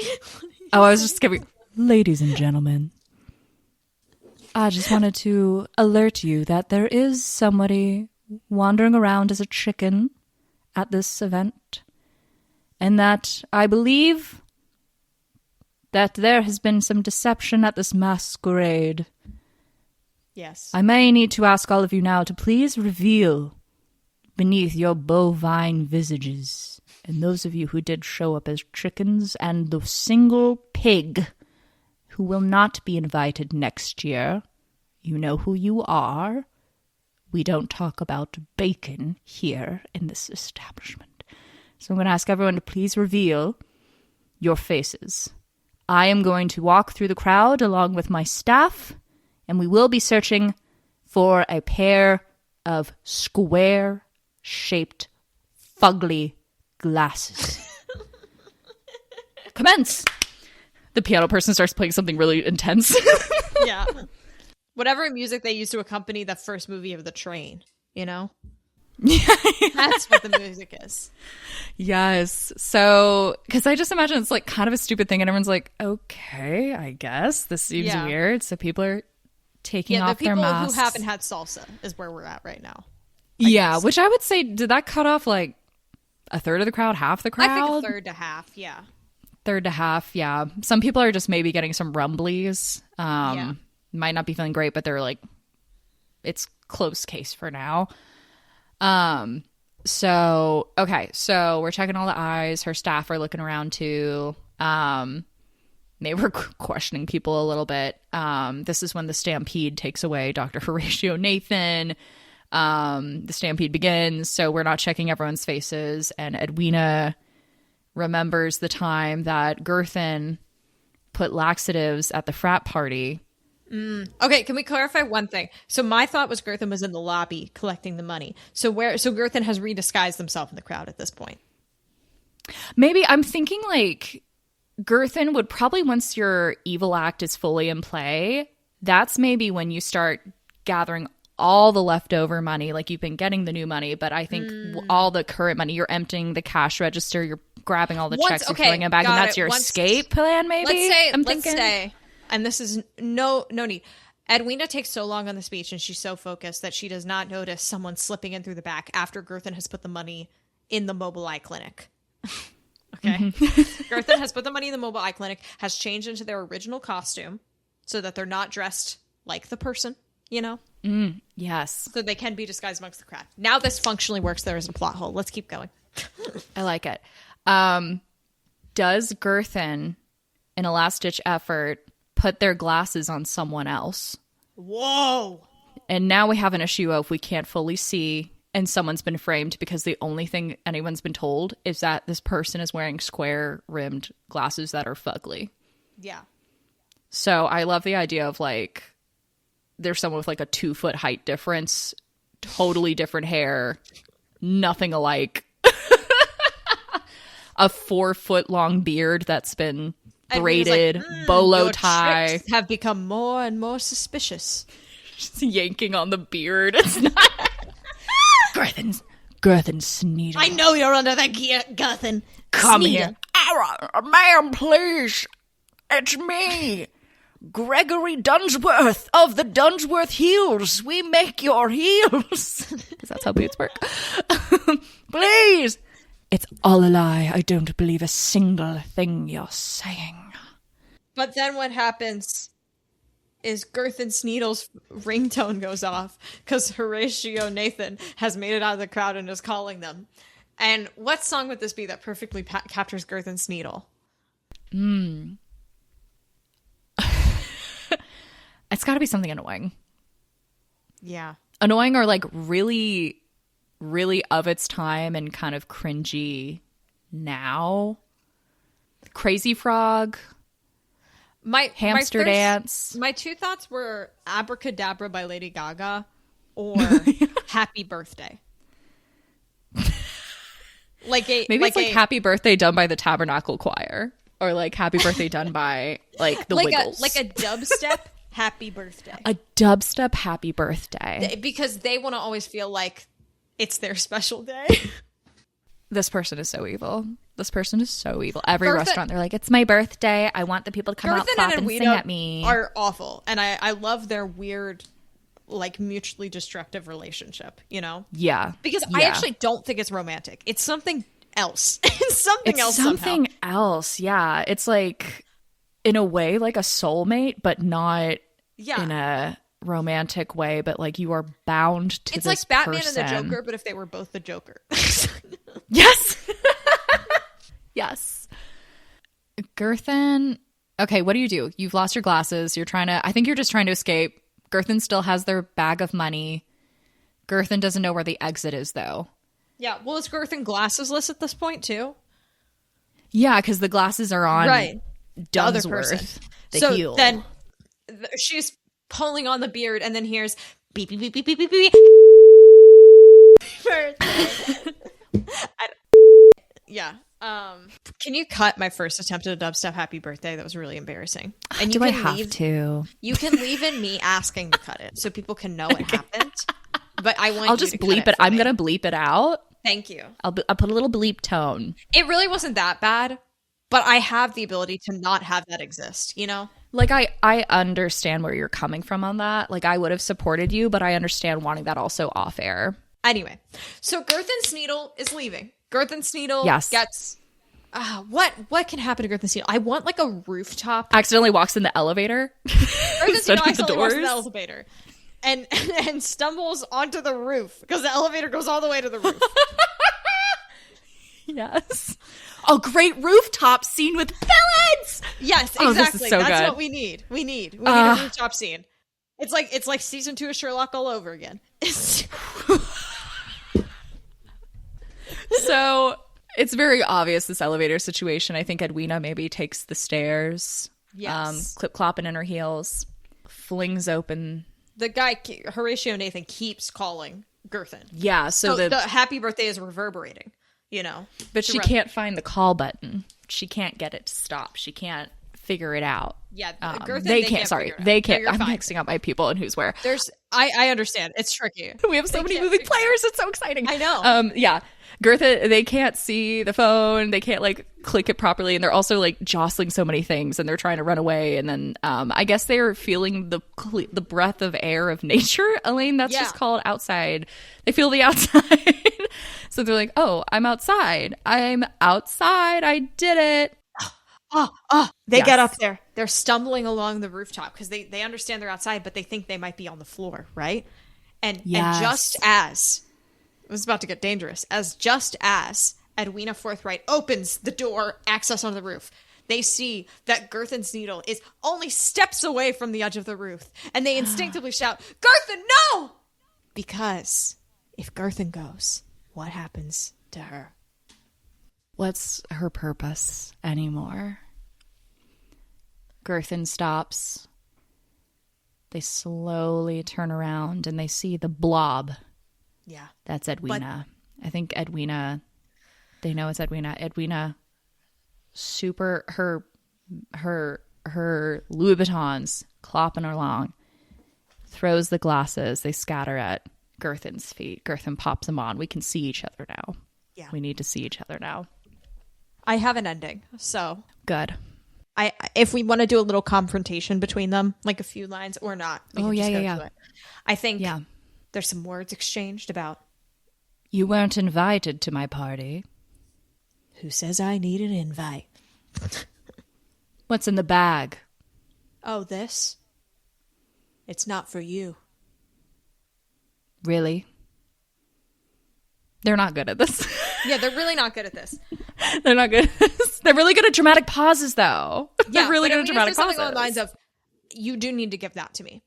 Speaker 2: I was just giving. Ladies and gentlemen. I just wanted to alert you that there is somebody wandering around as a chicken at this event, and that I believe that there has been some deception at this masquerade.
Speaker 1: Yes.
Speaker 2: I may need to ask all of you now to please reveal beneath your bovine visages, and those of you who did show up as chickens, and the single pig who will not be invited next year. You know who you are. We don't talk about bacon here in this establishment. So I'm going to ask everyone to please reveal your faces. I am going to walk through the crowd along with my staff, and we will be searching for a pair of square-shaped, fugly glasses. Commence! The piano person starts playing something really intense.
Speaker 1: Yeah. Whatever music they use to accompany the first movie of The Train, you know?
Speaker 2: Yeah.
Speaker 1: That's what the music is.
Speaker 2: Yes. So, because I just imagine it's like kind of a stupid thing, and everyone's like, okay, I guess. This seems weird. So people are taking off their masks.
Speaker 1: The people who haven't had salsa is where we're at right now. I guess.
Speaker 2: Which I would say, did that cut off like a third of the crowd, half the crowd?
Speaker 1: I think a third to half, yeah.
Speaker 2: Third to half, yeah. Some people are just maybe getting some rumblies. Might not be feeling great, but they're like, it's close case for now. So we're checking all the eyes. Her staff are looking around too. Maybe we're questioning people a little bit. This is when the stampede takes away Dr. Horatio Nathan. The stampede begins, so we're not checking everyone's faces. And Edwina remembers the time that Gerthen put laxatives at the frat party.
Speaker 1: Okay, can we clarify one thing? So my thought was Gerthen was in the lobby collecting the money. So Gerthen has redisguised himself in the crowd at this point.
Speaker 2: Maybe I'm thinking like Gerthen would probably, once your evil act is fully in play, that's maybe when you start gathering all the leftover money. Like you've been getting the new money, but I think all the current money, you're emptying the cash register, you're grabbing all the checks, you're throwing them back, and that's your escape plan maybe?
Speaker 1: Let's say, and this is no need. Edwina takes so long on the speech and she's so focused that she does not notice someone slipping in through the back after Gerthen has put the money in the mobile eye clinic. Okay. Gerthen has put the money in the mobile eye clinic, has changed into their original costume so that they're not dressed like the person, you know?
Speaker 2: Yes.
Speaker 1: So they can be disguised amongst the crowd. Now this functionally works. There is a plot hole. Let's keep going.
Speaker 2: I like it. Does Gerthen, in a last-ditch effort, put their glasses on someone else.
Speaker 1: Whoa.
Speaker 2: And now we have an issue of we can't fully see, and someone's been framed because the only thing anyone's been told is that this person is wearing square-rimmed glasses that are fugly.
Speaker 1: Yeah.
Speaker 2: So I love the idea of, like, there's someone with, like, a 2-foot height difference, totally different hair, nothing alike. A 4-foot-long beard that's been braided, like, bolo tie.
Speaker 1: Tricks have become more and more suspicious.
Speaker 2: Just yanking on the beard. It's not... Gerthen Sneedle.
Speaker 1: I know you're under the Gerthen.
Speaker 2: Come
Speaker 1: Sneedle.
Speaker 2: here. Ma'am, please. It's me. Gregory Dunsworth of the Dunsworth Heels. We make your heels. Because that's how boots work. Please. It's all a lie. I don't believe a single thing you're saying.
Speaker 1: But then what happens is Gerthen Sneedle's ringtone goes off because Horatio Nathan has made it out of the crowd and is calling them. And what song would this be that perfectly captures Gerthen Sneedle?
Speaker 2: It's got to be something annoying.
Speaker 1: Yeah.
Speaker 2: Annoying or like really, really of its time and kind of cringy now. Crazy Frog. Hamster Dance.
Speaker 1: My two thoughts were Abracadabra by Lady Gaga or Happy Birthday.
Speaker 2: Maybe it's like Happy Birthday done by the Tabernacle Choir. Or like Happy Birthday done by like the Wiggles.
Speaker 1: Like a dubstep Happy Birthday.
Speaker 2: A dubstep Happy Birthday.
Speaker 1: Because they want to always feel like it's their special day.
Speaker 2: This person is so evil. This person is so evil. Every restaurant, they're like, it's my birthday. I want the people to come out, clap, and sing at me.
Speaker 1: Are awful. And I love their weird, like, mutually destructive relationship, you know?
Speaker 2: Yeah.
Speaker 1: Because I actually don't think it's romantic. It's something else. It's something else,
Speaker 2: yeah. It's like, in a way, like a soulmate, but not in a romantic way. But, like, you are bound to this person. It's like Batman and the
Speaker 1: Joker, but if they were both the Joker.
Speaker 2: Yes. Yes. Gerthen. Okay, what do? You've lost your glasses. I think you're just trying to escape. Gerthen still has their bag of money. Gerthen doesn't know where the exit is, though.
Speaker 1: Yeah, well, is Gerthen glassesless at this point, too?
Speaker 2: Yeah, because the glasses are on
Speaker 1: the other person.
Speaker 2: The heel.
Speaker 1: Then she's pulling on the beard and then hears beep, beep, beep, beep, beep, beep, beep. Birthday. Yeah. Can you cut my first attempt at a dubstep Happy Birthday? That was really embarrassing. And
Speaker 2: I have to?
Speaker 1: You can leave in me asking to cut it so people can know what happened. But I'll
Speaker 2: just bleep it. I'm going to bleep it out.
Speaker 1: Thank you.
Speaker 2: I'll put a little bleep tone.
Speaker 1: It really wasn't that bad, but I have the ability to not have that exist, you know?
Speaker 2: Like, I understand where you're coming from on that. Like, I would have supported you, but I understand wanting that also off air.
Speaker 1: Anyway, so Gerthen Sneedle is leaving. Gerthen Sneedle gets... what can happen to Gerthen Sneedle? I want like a rooftop.
Speaker 2: Accidentally walks in the elevator.
Speaker 1: Gerthen Sneedle accidentally walks in the elevator. And stumbles onto the roof because the elevator goes all the way to the roof.
Speaker 2: Yes. A great rooftop scene with villains.
Speaker 1: Yes, exactly. That's good. What we need. We need a rooftop scene. It's like season 2 of Sherlock all over again.
Speaker 2: So it's very obvious, this elevator situation. I think Edwina maybe takes the stairs.
Speaker 1: Yes.
Speaker 2: Clip-clopping in her heels. Flings open.
Speaker 1: The guy, Horatio Nathan, keeps calling Gerthen.
Speaker 2: Yeah, so
Speaker 1: the Happy Birthday is reverberating, you know.
Speaker 2: But she can't find the call button. She can't get it to stop. She can't figure it out.
Speaker 1: Yeah, Gerthen,
Speaker 2: they can't. Sorry, they can't. I'm mixing up my people and who's where.
Speaker 1: I understand. It's tricky.
Speaker 2: We have so many moving players. It's so exciting.
Speaker 1: I know.
Speaker 2: Yeah. Gerthen, they can't see the phone. They can't like click it properly. And they're also like jostling so many things and they're trying to run away. And then I guess they're feeling the breath of air of nature. Elaine, that's just called outside. They feel the outside. So they're like, oh, I'm outside. I did it.
Speaker 1: They get up there. They're stumbling along the rooftop because they understand they're outside, but they think they might be on the floor, right? And just as it was about to get dangerous, just as Edwina Forthwright opens the door, access onto the roof, they see that Gerthen Sneedle is only steps away from the edge of the roof, and they instinctively shout, "Gerthen, no!" Because if Gerthen goes, what happens to her?
Speaker 2: What's her purpose anymore? Gerthen stops. They slowly turn around and they see the blob.
Speaker 1: Yeah.
Speaker 2: That's Edwina. I think Edwina, they know it's Edwina. Edwina, her Louis Vuittons clopping along, throws the glasses. They scatter at Gerthen's feet. Gerthen pops them on. We can see each other now.
Speaker 1: Yeah.
Speaker 2: We need to see each other now.
Speaker 1: I have an ending, so.
Speaker 2: Good.
Speaker 1: If we want to do a little confrontation between them, like a few lines or not.
Speaker 2: Yeah.
Speaker 1: I think there's some words exchanged about.
Speaker 2: You weren't invited to my party.
Speaker 1: Who says I need an invite?
Speaker 2: What's in the bag?
Speaker 1: Oh, this? It's not for you.
Speaker 2: Really? They're not good at this.
Speaker 1: Yeah, they're really not good at this.
Speaker 2: They're not good at this. They're really good at dramatic pauses, though.
Speaker 1: Yeah,
Speaker 2: they're really good at dramatic pauses.
Speaker 1: Something along the lines of, you do need to give that to me.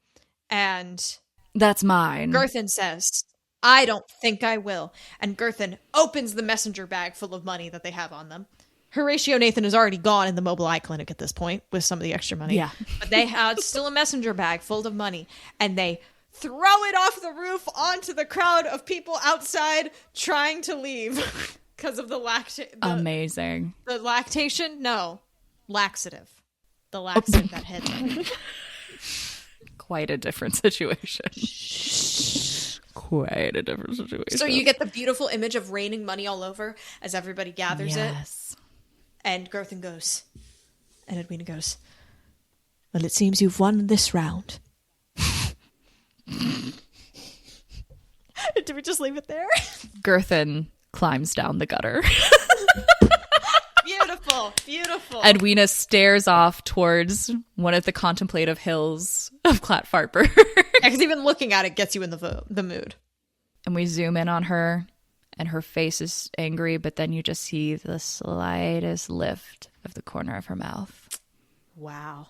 Speaker 1: And
Speaker 2: that's mine.
Speaker 1: Gerthen says, I don't think I will. And Gerthen opens the messenger bag full of money that they have on them. Horatio Nathan is already gone in the mobile eye clinic at this point with some of the extra money.
Speaker 2: Yeah.
Speaker 1: But they had still a messenger bag full of money. And they throw it off the roof onto the crowd of people outside trying to leave because of the
Speaker 2: amazing.
Speaker 1: The lactation? No. Laxative. The laxative that hit them.
Speaker 2: Quite a different situation. Quite a different situation.
Speaker 1: So you get the beautiful image of raining money all over as everybody gathers it. And Gerthen goes, and Edwina goes, well, it seems you've won this round. Did we just leave it there?
Speaker 2: Gerthen climbs down the gutter.
Speaker 1: Beautiful, beautiful.
Speaker 2: Edwina stares off towards one of the contemplative hills of Clatfartburg.
Speaker 1: Because even looking at it gets you in the mood.
Speaker 2: And we zoom in on her, and her face is angry, but then you just see the slightest lift of the corner of her mouth.
Speaker 1: Wow.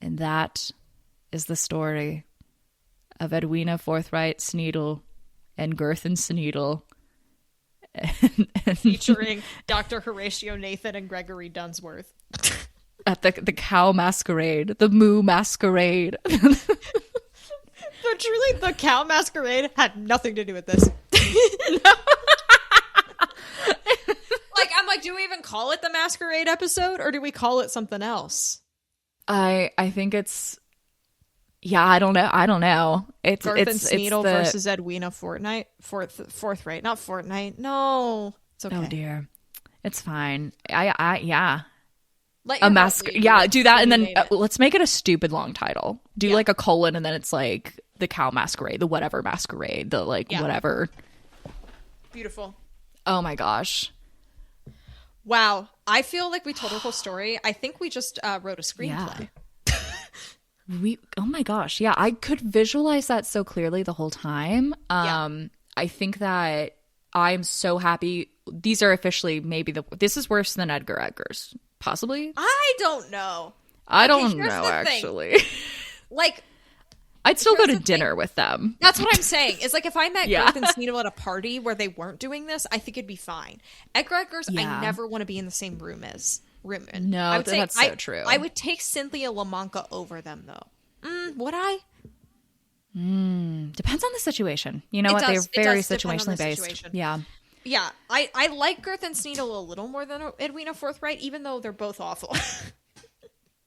Speaker 2: And that is the story of Edwina Forthwright Sneedle and Gerthen Sneedle.
Speaker 1: Featuring Dr. Horatio Nathan and Gregory Dunsworth.
Speaker 2: At the Cow Masquerade, the Moo Masquerade.
Speaker 1: But truly, the Cow Masquerade had nothing to do with this. I'm like, do we even call it the Masquerade episode, or do we call it something else?
Speaker 2: I think it's... Yeah, I don't know.
Speaker 1: Gerthen Sneedle versus Edwina Forthright. Not Fortnite. No. It's okay.
Speaker 2: Oh, dear. It's fine. Yeah.
Speaker 1: A
Speaker 2: masquerade. Yeah, do that, and then let's make it a stupid long title. Do like a colon, and then it's like the Cow Masquerade, the whatever masquerade, the whatever.
Speaker 1: Beautiful.
Speaker 2: Oh my gosh.
Speaker 1: Wow. I feel like we told a whole story. I think we just wrote a screenplay.
Speaker 2: Yeah. Oh my gosh. Yeah, I could visualize that so clearly the whole time. I think that I'm so happy. These are officially this is worse than Edgar Edgar's. Possibly?
Speaker 1: I don't know.
Speaker 2: I don't know, actually. I'd still go to dinner with them.
Speaker 1: That's what I'm saying. It's like if I met Gerthen Sneedle at a party where they weren't doing this, I think it'd be fine. Edgar Edgar's, I never want to be in the same room as.
Speaker 2: No, that's so true.
Speaker 1: I would take Cynthia LaManca over them, though. Would I?
Speaker 2: Depends on the situation. You know what? They're very situationally based. Yeah.
Speaker 1: Yeah. I like Gerthen Sneedle a little more than Edwina Forthwright, even though they're both awful.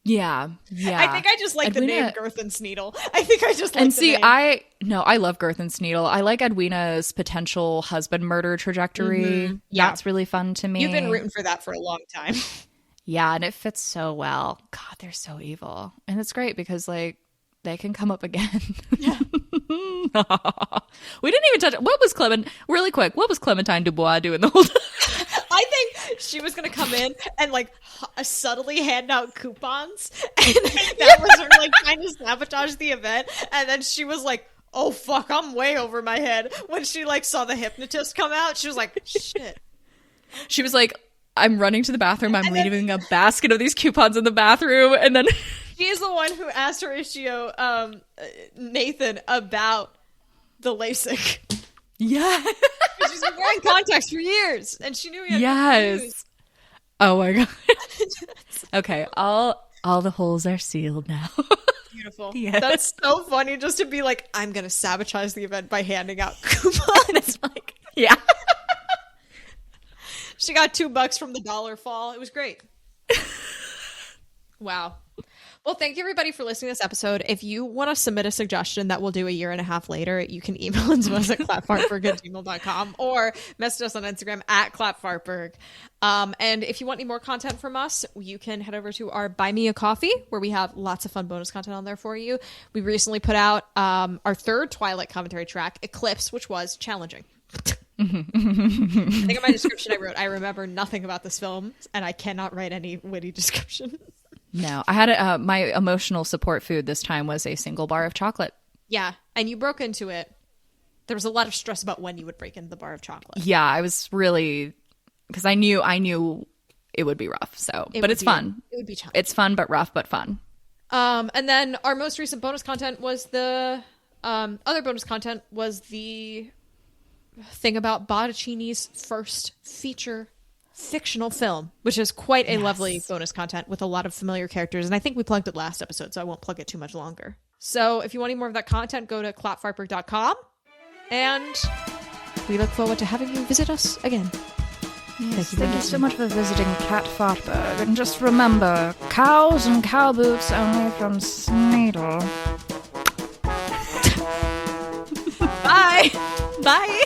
Speaker 2: Yeah.
Speaker 1: I think I just like the name Gerthen Sneedle. I think I just like
Speaker 2: and
Speaker 1: the
Speaker 2: see,
Speaker 1: name.
Speaker 2: I love Gerthen Sneedle. I like Edwina's potential husband murder trajectory. Mm-hmm. Yeah. That's really fun to me.
Speaker 1: You've been rooting for that for a long time.
Speaker 2: Yeah, and it fits so well. God, they're so evil. And it's great because, they can come up again. Yeah. We didn't even touch... Really quick, what was Clementine Dubois doing the whole time?
Speaker 1: I think she was going to come in and, subtly hand out coupons. And that was her, trying to sabotage the event. And then she was like, oh, fuck, I'm way over my head. When she, saw the hypnotist come out, she was like, shit.
Speaker 2: She was like... I'm running to the bathroom. I'm leaving a basket of these coupons in the bathroom. And then
Speaker 1: she's the one who asked Horatio, Nathan, about the LASIK.
Speaker 2: Yeah.
Speaker 1: She's been wearing contacts for years, and she knew he had
Speaker 2: yes. Oh my god. Okay, all the holes are sealed now.
Speaker 1: Beautiful.
Speaker 2: Yes.
Speaker 1: That's so funny, just to be like, I'm gonna sabotage the event by handing out coupons.
Speaker 2: Like, yeah.
Speaker 1: She got $2 from the dollar fall. It was great. Wow. Well, thank you everybody for listening to this episode. If you want to submit a suggestion that we'll do a year and a half later, you can email into us at clatfartburg@gmail.com or message us on Instagram at clatfartburg. And if you want any more content from us, you can head over to our Buy Me a Coffee, where we have lots of fun bonus content on there for you. We recently put out our third Twilight commentary track, Eclipse, which was challenging. I think in my description I wrote, I remember nothing about this film, and I cannot write any witty description.
Speaker 2: No, I had my emotional support food this time was a single bar of chocolate. Yeah,
Speaker 1: and you broke into it. There was a lot of stress about when you would break into the bar of chocolate.
Speaker 2: Yeah, I was really, because I knew it would be rough. So, but it's fun.
Speaker 1: It would be challenging.
Speaker 2: It's fun, but rough, but fun.
Speaker 1: And then our most recent bonus content was the other bonus content was the thing about Bottacini's first feature fictional film, which is quite a lovely bonus content with a lot of familiar characters, and I think we plugged it last episode, so I won't plug it too much longer. So if you want any more of that content, go to clatfartburg.com, and we look forward to having you visit us again.
Speaker 2: Yes, thank you so much for visiting Clatfartburg, and just remember, cows and cow boots only from Sneedle.
Speaker 1: Bye.